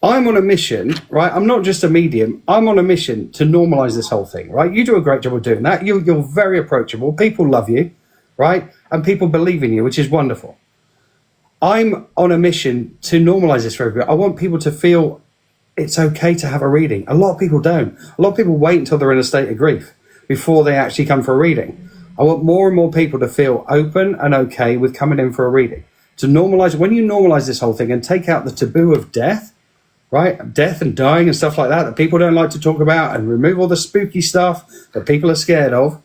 [SPEAKER 2] I'm on a mission, right? I'm not just a medium. I'm on a mission to normalize this whole thing, right? You do a great job of doing that. You're very approachable. People love you, right? And people believe in you, which is wonderful. I'm on a mission to normalize this for everybody. I want people to feel it's okay to have a reading. A lot of people don't. A lot of people wait until they're in a state of grief before they actually come for a reading. I want more and more people to feel open and okay with coming in for a reading. To normalize, when you normalize this whole thing and take out the taboo of death, right? Death and dying and stuff like that people don't like to talk about, and remove all the spooky stuff that people are scared of,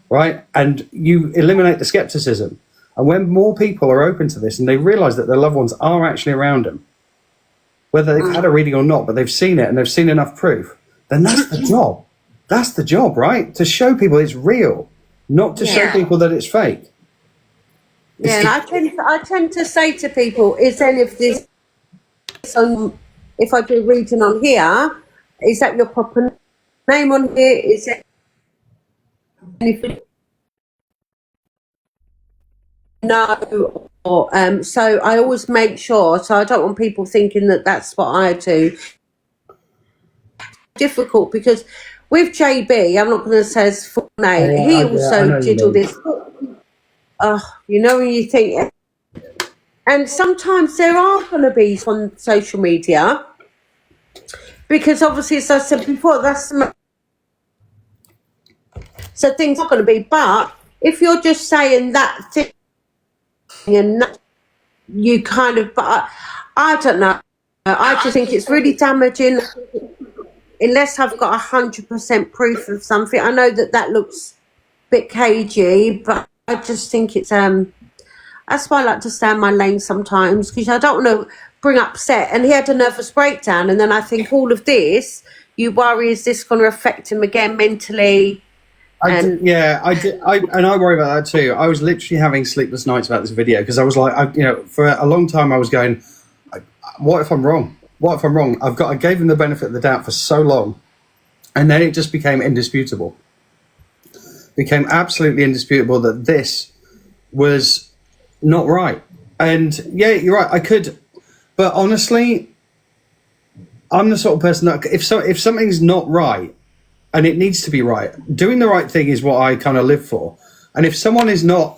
[SPEAKER 2] right? And you eliminate the skepticism. And when more people are open to this and they realize that their loved ones are actually around them, whether they've had a reading or not, but they've seen it and they've seen enough proof, then that's the job. That's the job, right? To show people it's real, not to show people that it's fake.
[SPEAKER 6] Yeah, and I tend to say to people, is any of this on, if I do reading on here, is that your proper name on here? Is it anything? No, or so I always make sure. So I don't want people thinking that that's what I do. Difficult because with JB, I'm not going to say his full name. He also did all this. You know, when you think, and sometimes there are going to be on social media because obviously, as I said before, so things are going to be. But if you're just saying that thing. And you kind of, but I don't know. I just think it's really damaging unless I've got 100% proof of something. I know that looks a bit cagey, but I just think it's that's why I like to stay in my lane sometimes, because I don't want to bring upset. And he had a nervous breakdown, and then I think all of this, you worry, is this going to affect him again mentally?
[SPEAKER 2] I worry about that too. I was literally having sleepless nights about this video because I was like, for a long time I was going, what if I'm wrong? What if I'm wrong? I gave him the benefit of the doubt for so long, and then it just became indisputable. became absolutely indisputable that this was not right. And yeah, you're right. I could, but honestly, I'm the sort of person that if something's not right and it needs to be right, doing the right thing is what I kind of live for. And if someone is not,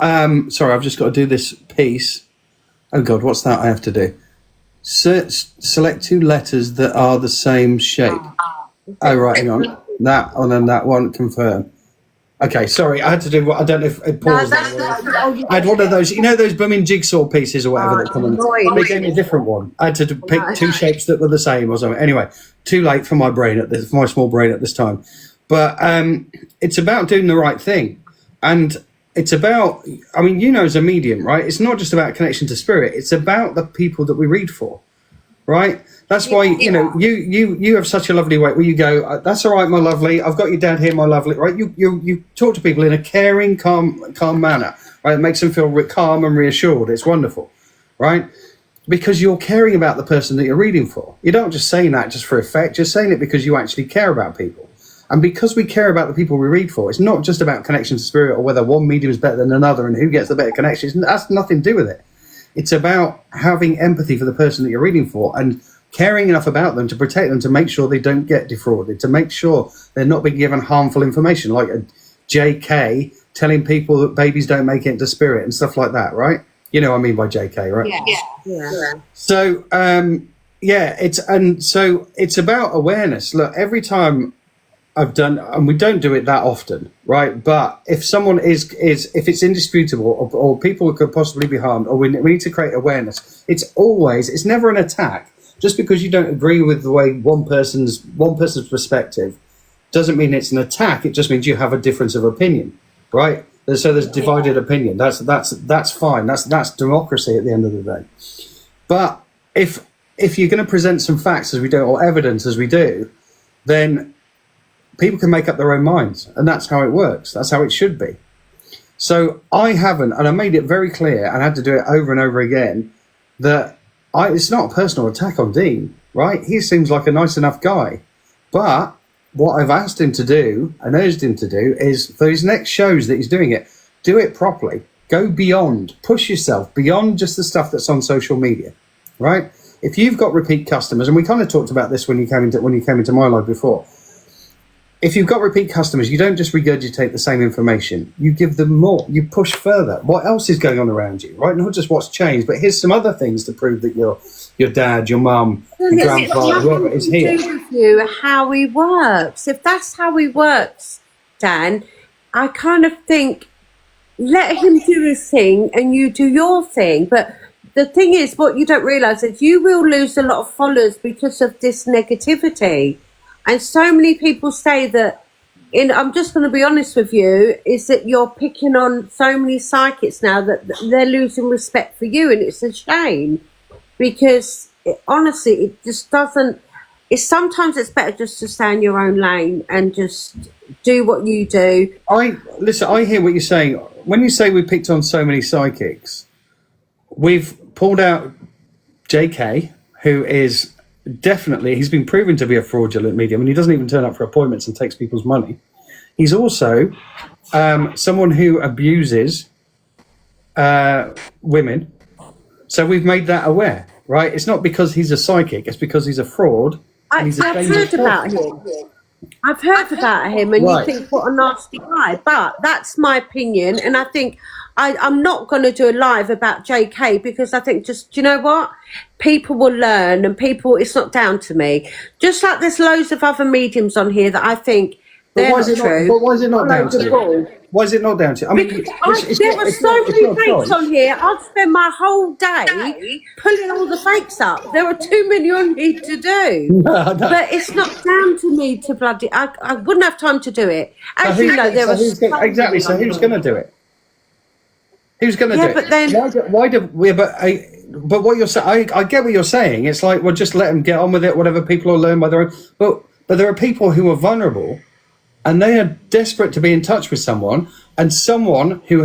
[SPEAKER 2] sorry, I've just got to do this piece. Oh God, what's that I have to do? Select 2 letters that are the same shape. Oh, right, hang on. That one and that one, confirm. Okay, sorry, I had to do what, I don't know if it paused. I had one of those, you know, those booming jigsaw pieces or whatever that come on. They gave me a different one. I had to pick 2 shapes that were the same or something. Anyway, too late for my brain for my small brain at this time. But it's about doing the right thing. And it's about, I mean, you know, as a medium, right? It's not just about connection to spirit. It's about the people that we read for, right? That's why, you know, you have such a lovely way where you go, that's all right, my lovely. I've got your dad here, my lovely, right? You talk to people in a caring, calm manner, right? It makes them feel calm and reassured. It's wonderful, right? Because you're caring about the person that you're reading for. You don't just saying that just for effect. You're saying it because you actually care about people. And because we care about the people we read for, it's not just about connection to spirit or whether one medium is better than another and who gets the better connection. That's nothing to do with it. It's about having empathy for the person that you're reading for and caring enough about them to protect them, to make sure they don't get defrauded, to make sure they're not being given harmful information, like a JK telling people that babies don't make it into spirit and stuff like that, right? You know what I mean by JK, right?
[SPEAKER 6] Yeah.
[SPEAKER 2] So, it's about awareness. Look, every time I've done, and we don't do it that often, right? But if someone if it's indisputable or people could possibly be harmed, or we need to create awareness, it's never an attack. Just because you don't agree with the way one person's perspective doesn't mean it's an attack. It just means you have a difference of opinion, right? So there's divided opinion. That's fine. That's democracy at the end of the day. But if you're going to present some facts as we do, or evidence as we do, then people can make up their own minds, and that's how it works. That's how it should be. So I haven't, and I made it very clear, and I had to do it over and over again, that it's not a personal attack on Dean, right? He seems like a nice enough guy. But what I've asked him to do and urged him to do is for his next shows that he's doing it, do it properly. Go beyond, push yourself beyond just the stuff that's on social media, right? If you've got repeat customers, and we kind of talked about this when you came into my live before, if you've got repeat customers, you don't just regurgitate the same information. You give them more. You push further. What else is going on around you, right? Not just what's changed, but here's some other things to prove that your dad, your mum, your grandfather, whoever is here.
[SPEAKER 6] To do with you how he works. If that's how he works, Dan, I kind of think let him do his thing and you do your thing. But the thing is, what you don't realise is you will lose a lot of followers because of this negativity. And so many people say that, I'm just going to be honest with you, is that you're picking on so many psychics now that they're losing respect for you. And it's a shame because honestly, it just doesn't, sometimes it's better just to stay in your own lane and just do what you do.
[SPEAKER 2] I hear what you're saying. When you say we picked on so many psychics, we've pulled out JK, who is definitely, he's been proven to be a fraudulent medium, and he doesn't even turn up for appointments and takes people's money. He's also someone who abuses women. So we've made that aware, right? It's not because he's a psychic, it's because he's a fraud.
[SPEAKER 6] I've heard about him. I've heard about him, and right. You think, what a nasty guy. But that's my opinion, and I think I'm not going to do a live about JK because I think do you know what? People will learn, and it's not down to me. Just like there's loads of other mediums on here that I think they're not true.
[SPEAKER 2] But why is it not down to you? Why is it not down to you? I mean,
[SPEAKER 6] there are so many fakes on here. I'd spend my whole day pulling all the fakes up. There are too many on here to do. No. But it's not down to me to bloody. I wouldn't have time to do it. As you know, there was
[SPEAKER 2] exactly. So who's going to do it? Who's going to do it?
[SPEAKER 6] But then
[SPEAKER 2] why do we? But what you're saying, I get what you're saying. It's like, well, just let them get on with it. Whatever, people will learn by their own. But there are people who are vulnerable. And they are desperate to be in touch with someone, and someone who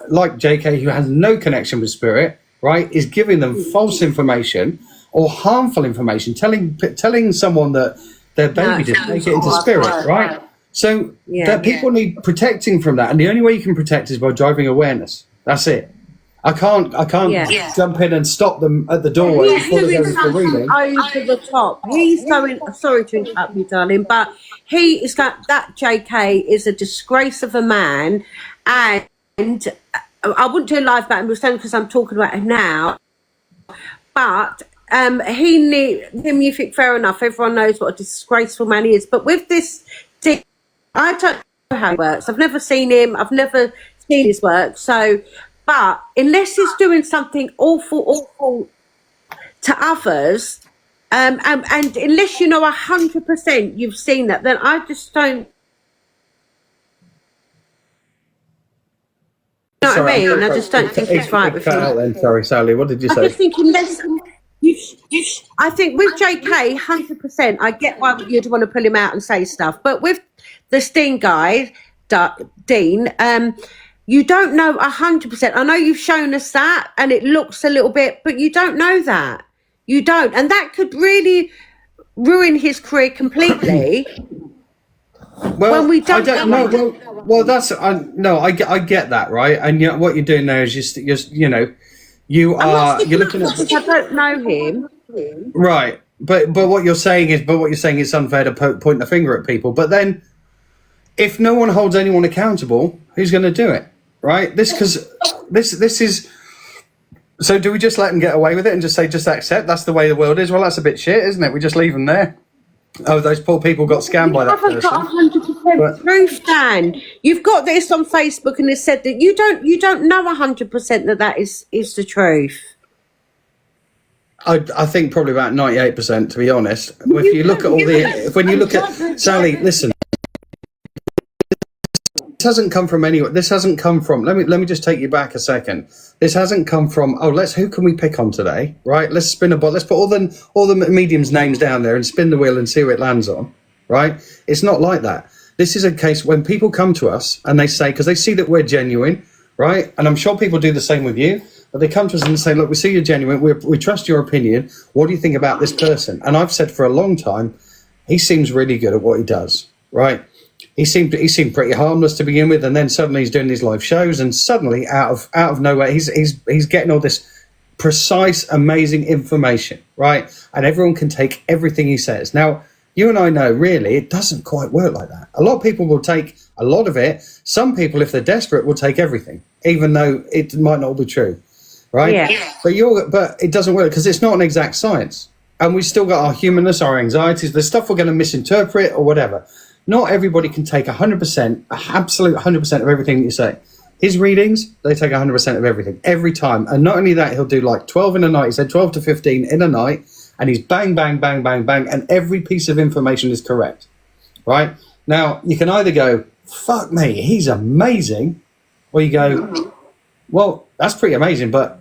[SPEAKER 2] like JK, who has no connection with spirit, right, is giving them false information or harmful information, telling someone that their baby didn't make it into spirit, right? So that people need protecting from that, and the only way you can protect is by driving awareness. That's it. I can't jump in and stop them at the doorway before they go for reading.
[SPEAKER 6] Over the top. He's going. Sorry to interrupt you, darling, but he is that JK is a disgrace of a man, and I wouldn't do a live about him because I'm talking about him now. But him, you think fair enough. Everyone knows what a disgraceful man he is. But with this thing, I don't know how he works. I've never seen him. I've never seen his work. So. But unless he's doing something awful to others, and unless you know 100% you've seen that, then I just don't. You know what I mean? I just don't think it's right with him.
[SPEAKER 2] Sorry, Sally. What did you say?
[SPEAKER 6] I just think unless I think with JK, 100%, I get why you'd want to pull him out and say stuff. But with the Steen guy, Dean, you don't know 100%. I know you've shown us that, and it looks a little bit, but you don't know that. You don't, and that could really ruin his career completely.
[SPEAKER 2] Well,
[SPEAKER 6] when we don't
[SPEAKER 2] know. Well, that's I get that, right? And what you're doing there is you're looking at.
[SPEAKER 6] I don't know him.
[SPEAKER 2] Right, but what you're saying is it's unfair to point the finger at people. But then, if no one holds anyone accountable, who's going to do it? Right? This is. So do we just let them get away with it and just accept that's the way the world is? Well, that's a bit shit, isn't it? We just leave them there. Oh, those poor people got scammed by that person.
[SPEAKER 6] You haven't got 100% proof, Dan. You've got this on Facebook, and it said that you don't know 100% that is the truth.
[SPEAKER 2] I think probably about 98%, to be honest. If you look at when you look at Sally, listen. This hasn't come from anywhere. This hasn't come from. Let me just take you back a second. This hasn't come from. Oh, who can we pick on today? Right. Let's spin a ball. Let's put all the mediums' names down there and spin the wheel and see who it lands on. Right. It's not like that. This is a case when people come to us and they say, because they see that we're genuine, right? And I'm sure people do the same with you. But they come to us and say, look, we see you're genuine. We trust your opinion. What do you think about this person? And I've said for a long time, he seems really good at what he does. Right. He seemed pretty harmless to begin with, and then suddenly he's doing these live shows, and suddenly out of nowhere he's getting all this precise, amazing information, right? And everyone can take everything he says. Now, you and I know really it doesn't quite work like that. A lot of people will take a lot of it. Some people, if they're desperate, will take everything, even though it might not be true, right? Yeah. But it doesn't work because it's not an exact science, and we've still got our humanness, our anxieties, the stuff we're going to misinterpret or whatever. Not everybody can take 100%, absolute 100% of everything that you say. His readings, they take 100% of everything, every time. And not only that, he'll do like 12 in a night. He said 12 to 15 in a night. And he's bang, bang, bang, bang, bang. And every piece of information is correct, right? Now, you can either go, fuck me, he's amazing. Or you go, well, that's pretty amazing, but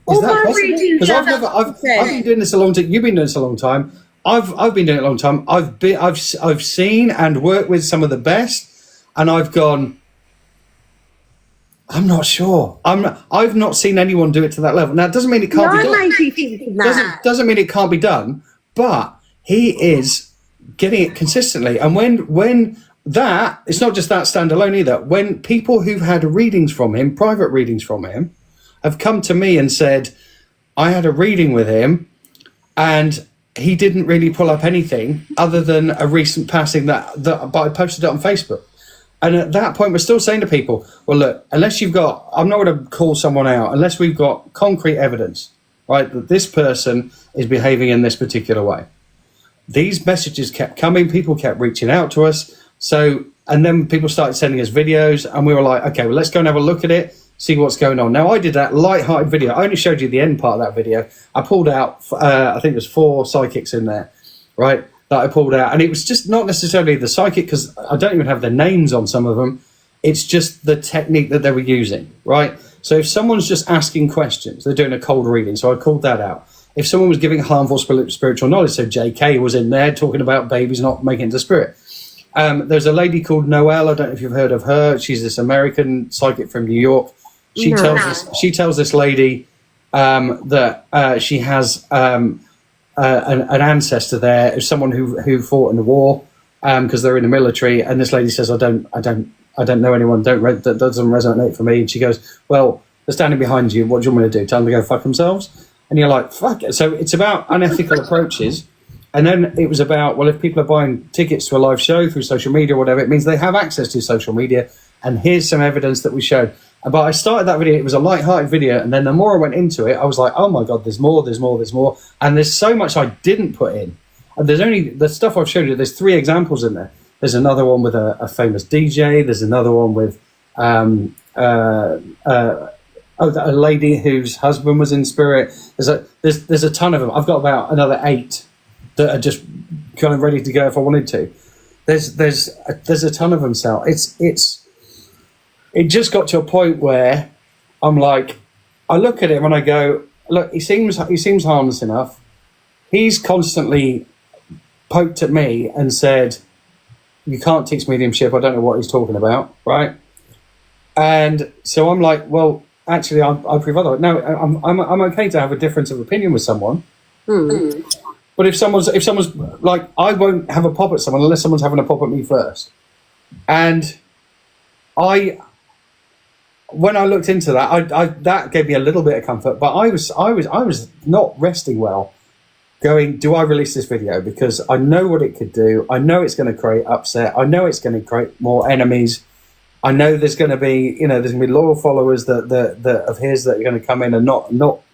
[SPEAKER 2] is that possible? Because I've been doing this a long time. You've been doing this a long time. I've been doing it a long time. I've seen and worked with some of the best, and I've gone, I'm not sure. I've not seen anyone do it to that level. Now, it doesn't mean it can't be done. Doesn't mean it can't be done, but he is getting it consistently. And when that, it's not just that standalone either. When people who've had readings from him, private readings from him, have come to me and said, I had a reading with him, and he didn't really pull up anything other than a recent passing that but I posted it on Facebook. And at that point, we're still saying to people, well, look, unless you've got, I'm not going to call someone out, unless we've got concrete evidence, right, that this person is behaving in this particular way. These messages kept coming. People kept reaching out to us. So, and then people started sending us videos, and we were like, okay, well, let's go and have a look at it, see what's going on. Now, I did that light-hearted video. I only showed you the end part of that video. I pulled out, I think there's 4 psychics in there, right, that I pulled out. And it was just not necessarily the psychic, because I don't even have their names on some of them. It's just the technique that they were using, right? So if someone's just asking questions, they're doing a cold reading, so I called that out. If someone was giving harmful spiritual knowledge, so JK was in there talking about babies not making it to spirit. There's a lady called Noelle. I don't know if you've heard of her. She's this American psychic from New York. She tells this lady that she has an ancestor there, someone who fought in the war, because they're in the military. And this lady says, I don't know anyone. That doesn't resonate for me. And she goes, well, they're standing behind you. What do you want me to do? Tell them to go fuck themselves? And you're like, fuck it. So it's about unethical approaches. And then it was about, well, if people are buying tickets to a live show through social media or whatever, it means they have access to social media. And here's some evidence that we showed. But I started that video, it was a light-hearted video, and then the more I went into it, I was like, oh my God, there's more. And there's so much I didn't put in. And there's only, the stuff I've showed you, there's 3 examples in there. There's another one with a famous DJ. There's another one with a lady whose husband was in spirit. There's a ton of them. I've got about another 8 that are just kind of ready to go if I wanted to. There's a ton of them, Sal. It just got to a point where I'm like, I look at him and I go, look, he seems harmless enough. He's constantly poked at me and said, you can't teach mediumship. I don't know what he's talking about, right? And so I'm like, well, actually, I prove otherwise. No, I'm okay to have a difference of opinion with someone. But if someone's like, I won't have a pop at someone unless someone's having a pop at me first. And when I looked into that, that gave me a little bit of comfort. But I was not resting well, going, do I release this video? Because I know what it could do. I know it's going to create upset. I know it's going to create more enemies. I know there's going to be, there's going to be loyal followers that of his that are going to come in and not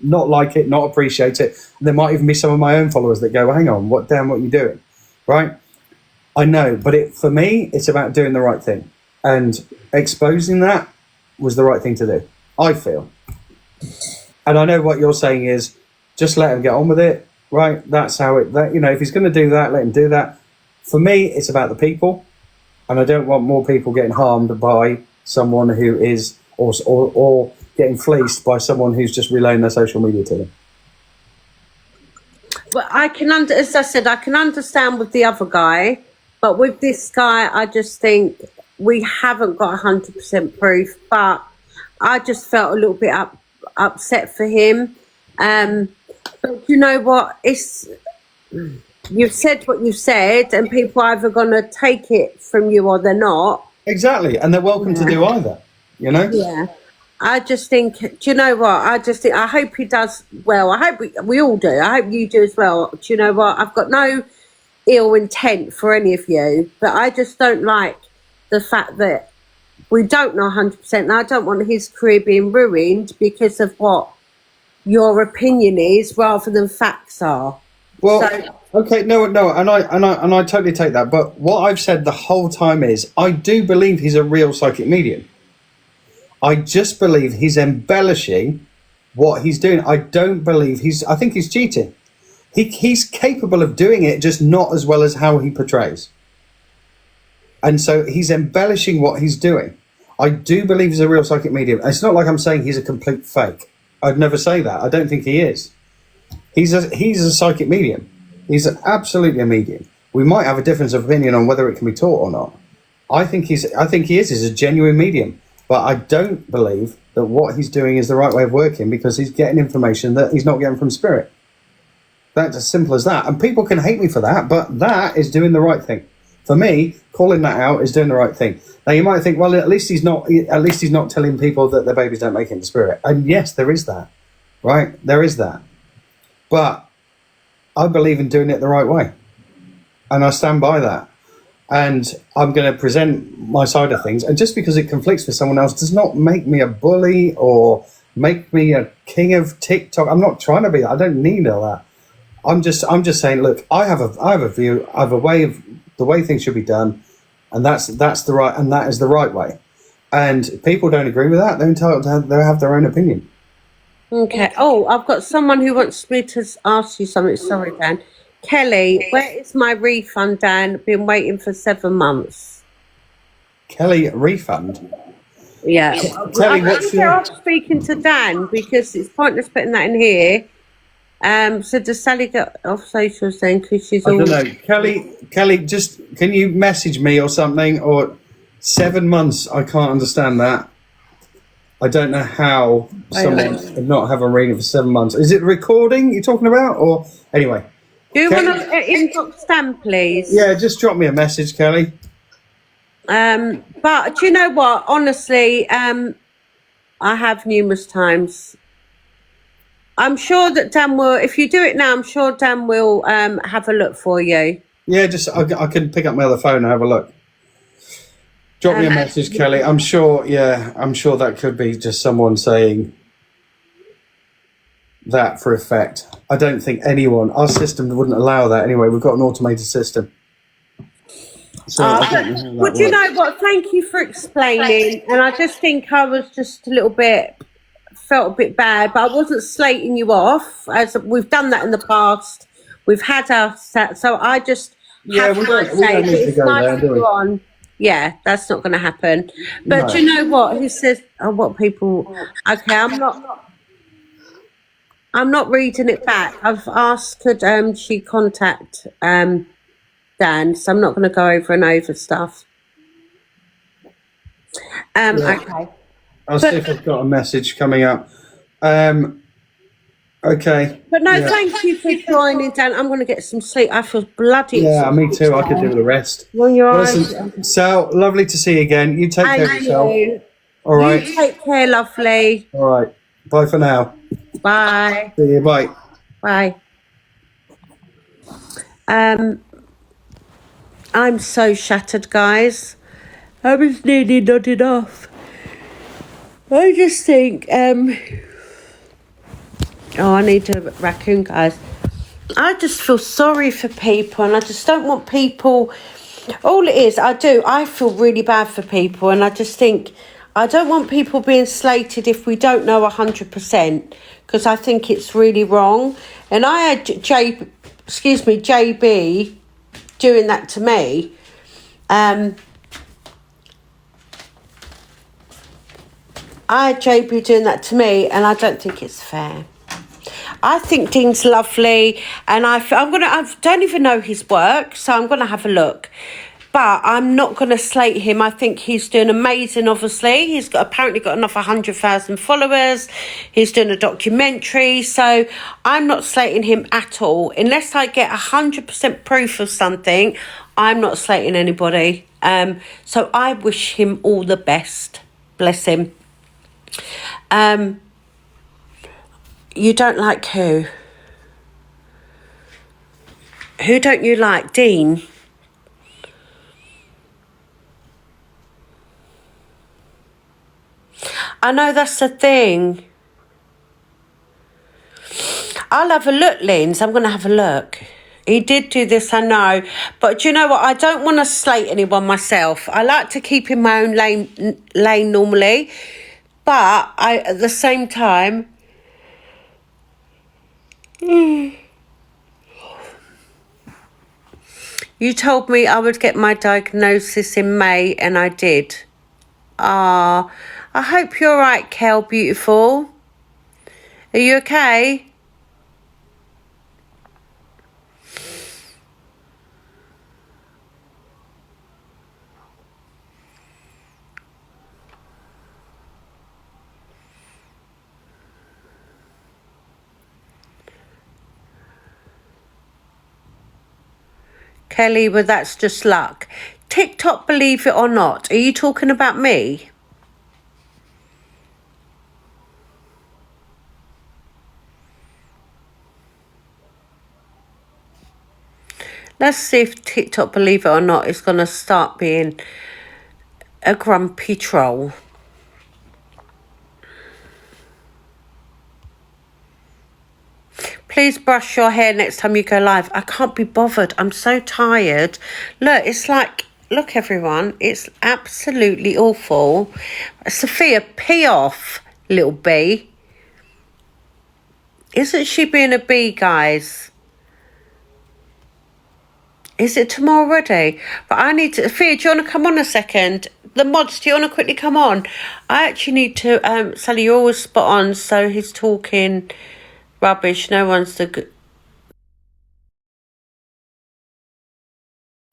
[SPEAKER 2] like it, not appreciate it. And there might even be some of my own followers that go, hang on, what are you doing? Right? I know, but for me, it's about doing the right thing. And exposing that was the right thing to do, I feel. And I know what you're saying is just let him get on with it, right? That's how if he's going to do that, let him do that. For me, it's about the people. And I don't want more people getting harmed by someone who is, or getting fleeced by someone who's just relaying their social media to them.
[SPEAKER 6] Well, as I said, I can understand with the other guy, but with this guy, I just think we haven't got 100% proof. But I just felt a little bit upset for him. But you know what? You've said what you've said, and people are either going to take it from you or they're not.
[SPEAKER 2] Exactly, and they're welcome to do either,
[SPEAKER 6] Yeah. I just think, do you know what? I hope he does well. I hope we all do. I hope you do as well. Do you know what? I've got no ill intent for any of you, but I just don't like the fact that we don't know 100%, and I don't want his career being ruined because of what your opinion is rather than facts are.
[SPEAKER 2] Well, okay, no, and I totally take that. But what I've said the whole time is, I do believe he's a real psychic medium. I just believe he's embellishing what he's doing. I don't believe I think he's cheating. He's capable of doing it, just not as well as how he portrays. And so he's embellishing what he's doing. I do believe he's a real psychic medium. It's not like I'm saying he's a complete fake. I'd never say that. I don't think he is. He's a psychic medium. He's absolutely a medium. We might have a difference of opinion on whether it can be taught or not. I think he is. He's a genuine medium. But I don't believe that what he's doing is the right way of working, because he's getting information that he's not getting from spirit. That's as simple as that. And people can hate me for that, but that is doing the right thing. For me, calling that out is doing the right thing. Now you might think, well, at least he's not telling people that their babies don't make it into spirit. And yes, there is that. Right? There is that. But I believe in doing it the right way. And I stand by that. And I'm going to present my side of things. And just because it conflicts with someone else does not make me a bully or make me a king of TikTok. I'm not trying to be that. I don't need all that. I'm just saying, look, I have a view, I have a way of the way things should be done, and that is the right way. And if people don't agree with that, they're entitled to have their own opinion.
[SPEAKER 6] Okay. Oh, I've got someone who wants me to ask you something. Sorry, Dan. Kelly, where is my refund, Dan? Been waiting for 7 months.
[SPEAKER 2] Kelly, refund?
[SPEAKER 6] Yeah.
[SPEAKER 2] Kelly,
[SPEAKER 6] I'm speaking to Dan because it's pointless putting that in here. So does Sally get off socials then? Because she's
[SPEAKER 2] I don't know. Kelly, just can you message me or something? Or 7 months? I can't understand that. I don't know how someone would not have a reading for 7 months. Is it recording you're talking about? Or anyway,
[SPEAKER 6] Do you
[SPEAKER 2] Kelly-
[SPEAKER 6] want to inbox Dan, please?
[SPEAKER 2] Yeah, just drop me a message, Kelly.
[SPEAKER 6] But do you know what? Honestly, I have numerous times. I'm sure that Dan will, if you do it now, I'm sure Dan will have a look for you.
[SPEAKER 2] Yeah, just I can pick up my other phone and have a look. Drop me a message, Kelly. I'm sure that could be just someone saying that for effect. I don't think our system wouldn't allow that anyway. We've got an automated system. So I don't know how that
[SPEAKER 6] Well, do you
[SPEAKER 2] works.
[SPEAKER 6] know what? Thank you for explaining. And I just think I was just a little bit, felt a bit bad, but I wasn't slating you off, as we've done that in the past. We've had our set, so I just have
[SPEAKER 2] we
[SPEAKER 6] my
[SPEAKER 2] don't
[SPEAKER 6] say.
[SPEAKER 2] need to
[SPEAKER 6] It's
[SPEAKER 2] go
[SPEAKER 6] nice
[SPEAKER 2] there, do
[SPEAKER 6] to
[SPEAKER 2] we?
[SPEAKER 6] go on. Yeah, that's not going to happen. But
[SPEAKER 2] No.
[SPEAKER 6] do you know what? Who says? Oh, what people? Okay, I'm not reading it back. I've asked could she contact Dan, so I'm not going to go over and over stuff. Okay.
[SPEAKER 2] I'll see if I've got a message coming up. Okay.
[SPEAKER 6] But no,
[SPEAKER 2] Yeah.
[SPEAKER 6] thank you for joining, Dan. I'm going to get some sleep. I feel bloody
[SPEAKER 2] Yeah, me
[SPEAKER 6] exhausted
[SPEAKER 2] too. I could
[SPEAKER 6] today.
[SPEAKER 2] do the rest.
[SPEAKER 6] When your eyes.
[SPEAKER 2] Listen, Sal, lovely to see you again. You take care of
[SPEAKER 6] And
[SPEAKER 2] yourself.
[SPEAKER 6] you.
[SPEAKER 2] All right.
[SPEAKER 6] You take care, lovely.
[SPEAKER 2] All right. Bye for now.
[SPEAKER 6] Bye.
[SPEAKER 2] See you. Bye.
[SPEAKER 6] Bye. I'm so shattered, guys. I was nearly nodding off. I just think, I need a raccoon, guys. I just feel sorry for people, and I just don't want people. All it is, I feel really bad for people, and I just think I don't want people being slated if we don't know 100%, because I think it's really wrong. And I had JB doing that to me. I had JB doing that to me, and I don't think it's fair. I think Dean's lovely, and I don't even know his work, so I'm gonna have a look. But I'm not gonna slate him. I think he's doing amazing. Obviously, he's apparently got enough 100,000 followers. He's doing a documentary, so I'm not slating him at all unless I get 100% proof of something. I'm not slating anybody. So I wish him all the best. Bless him. You don't like who? Who don't you like? Dean? I know that's the thing. I'll have a look, Linz. I'm going to have a look. He did do this, I know. But do you know what? I don't want to slate anyone myself. I like to keep in my own lane normally. But at the same time... You told me I would get my diagnosis in May, and I did. I hope you're right, Kel, beautiful. Are you okay? Kelly, well, that's just luck. TikTok, believe it or not. Are you talking about me? Let's see if TikTok, believe it or not, is going to start being a grumpy troll. Please brush your hair next time you go live. I can't be bothered. I'm so tired. Look, it's like, look, everyone. It's absolutely awful. Sophia, pee off, little bee. Isn't she being a bee, guys? Is it tomorrow already? But I need to... Sophia, do you want to come on a second? The mods, do you want to quickly come on? I actually need to... Sally, you're always spot on, so he's talking... rubbish. No one's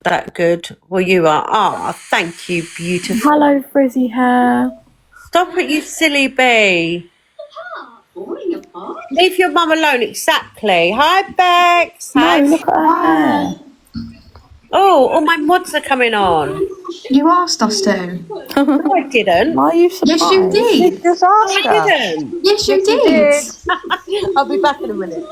[SPEAKER 6] that good. Well, you are. Ah, thank you, beautiful.
[SPEAKER 5] Hello, frizzy hair.
[SPEAKER 6] Stop it, you silly bee. Leave your mum alone, exactly. Hi, Bex. Hi.
[SPEAKER 10] No, look at her hair.
[SPEAKER 6] Oh, all my mods are coming on.
[SPEAKER 10] You asked us to.
[SPEAKER 6] No, I didn't.
[SPEAKER 10] Why are you surprised?
[SPEAKER 11] Yes, you did.
[SPEAKER 4] Just ask
[SPEAKER 6] I
[SPEAKER 4] her.
[SPEAKER 6] didn't.
[SPEAKER 11] Yes, you did.
[SPEAKER 6] I'll be back in a minute.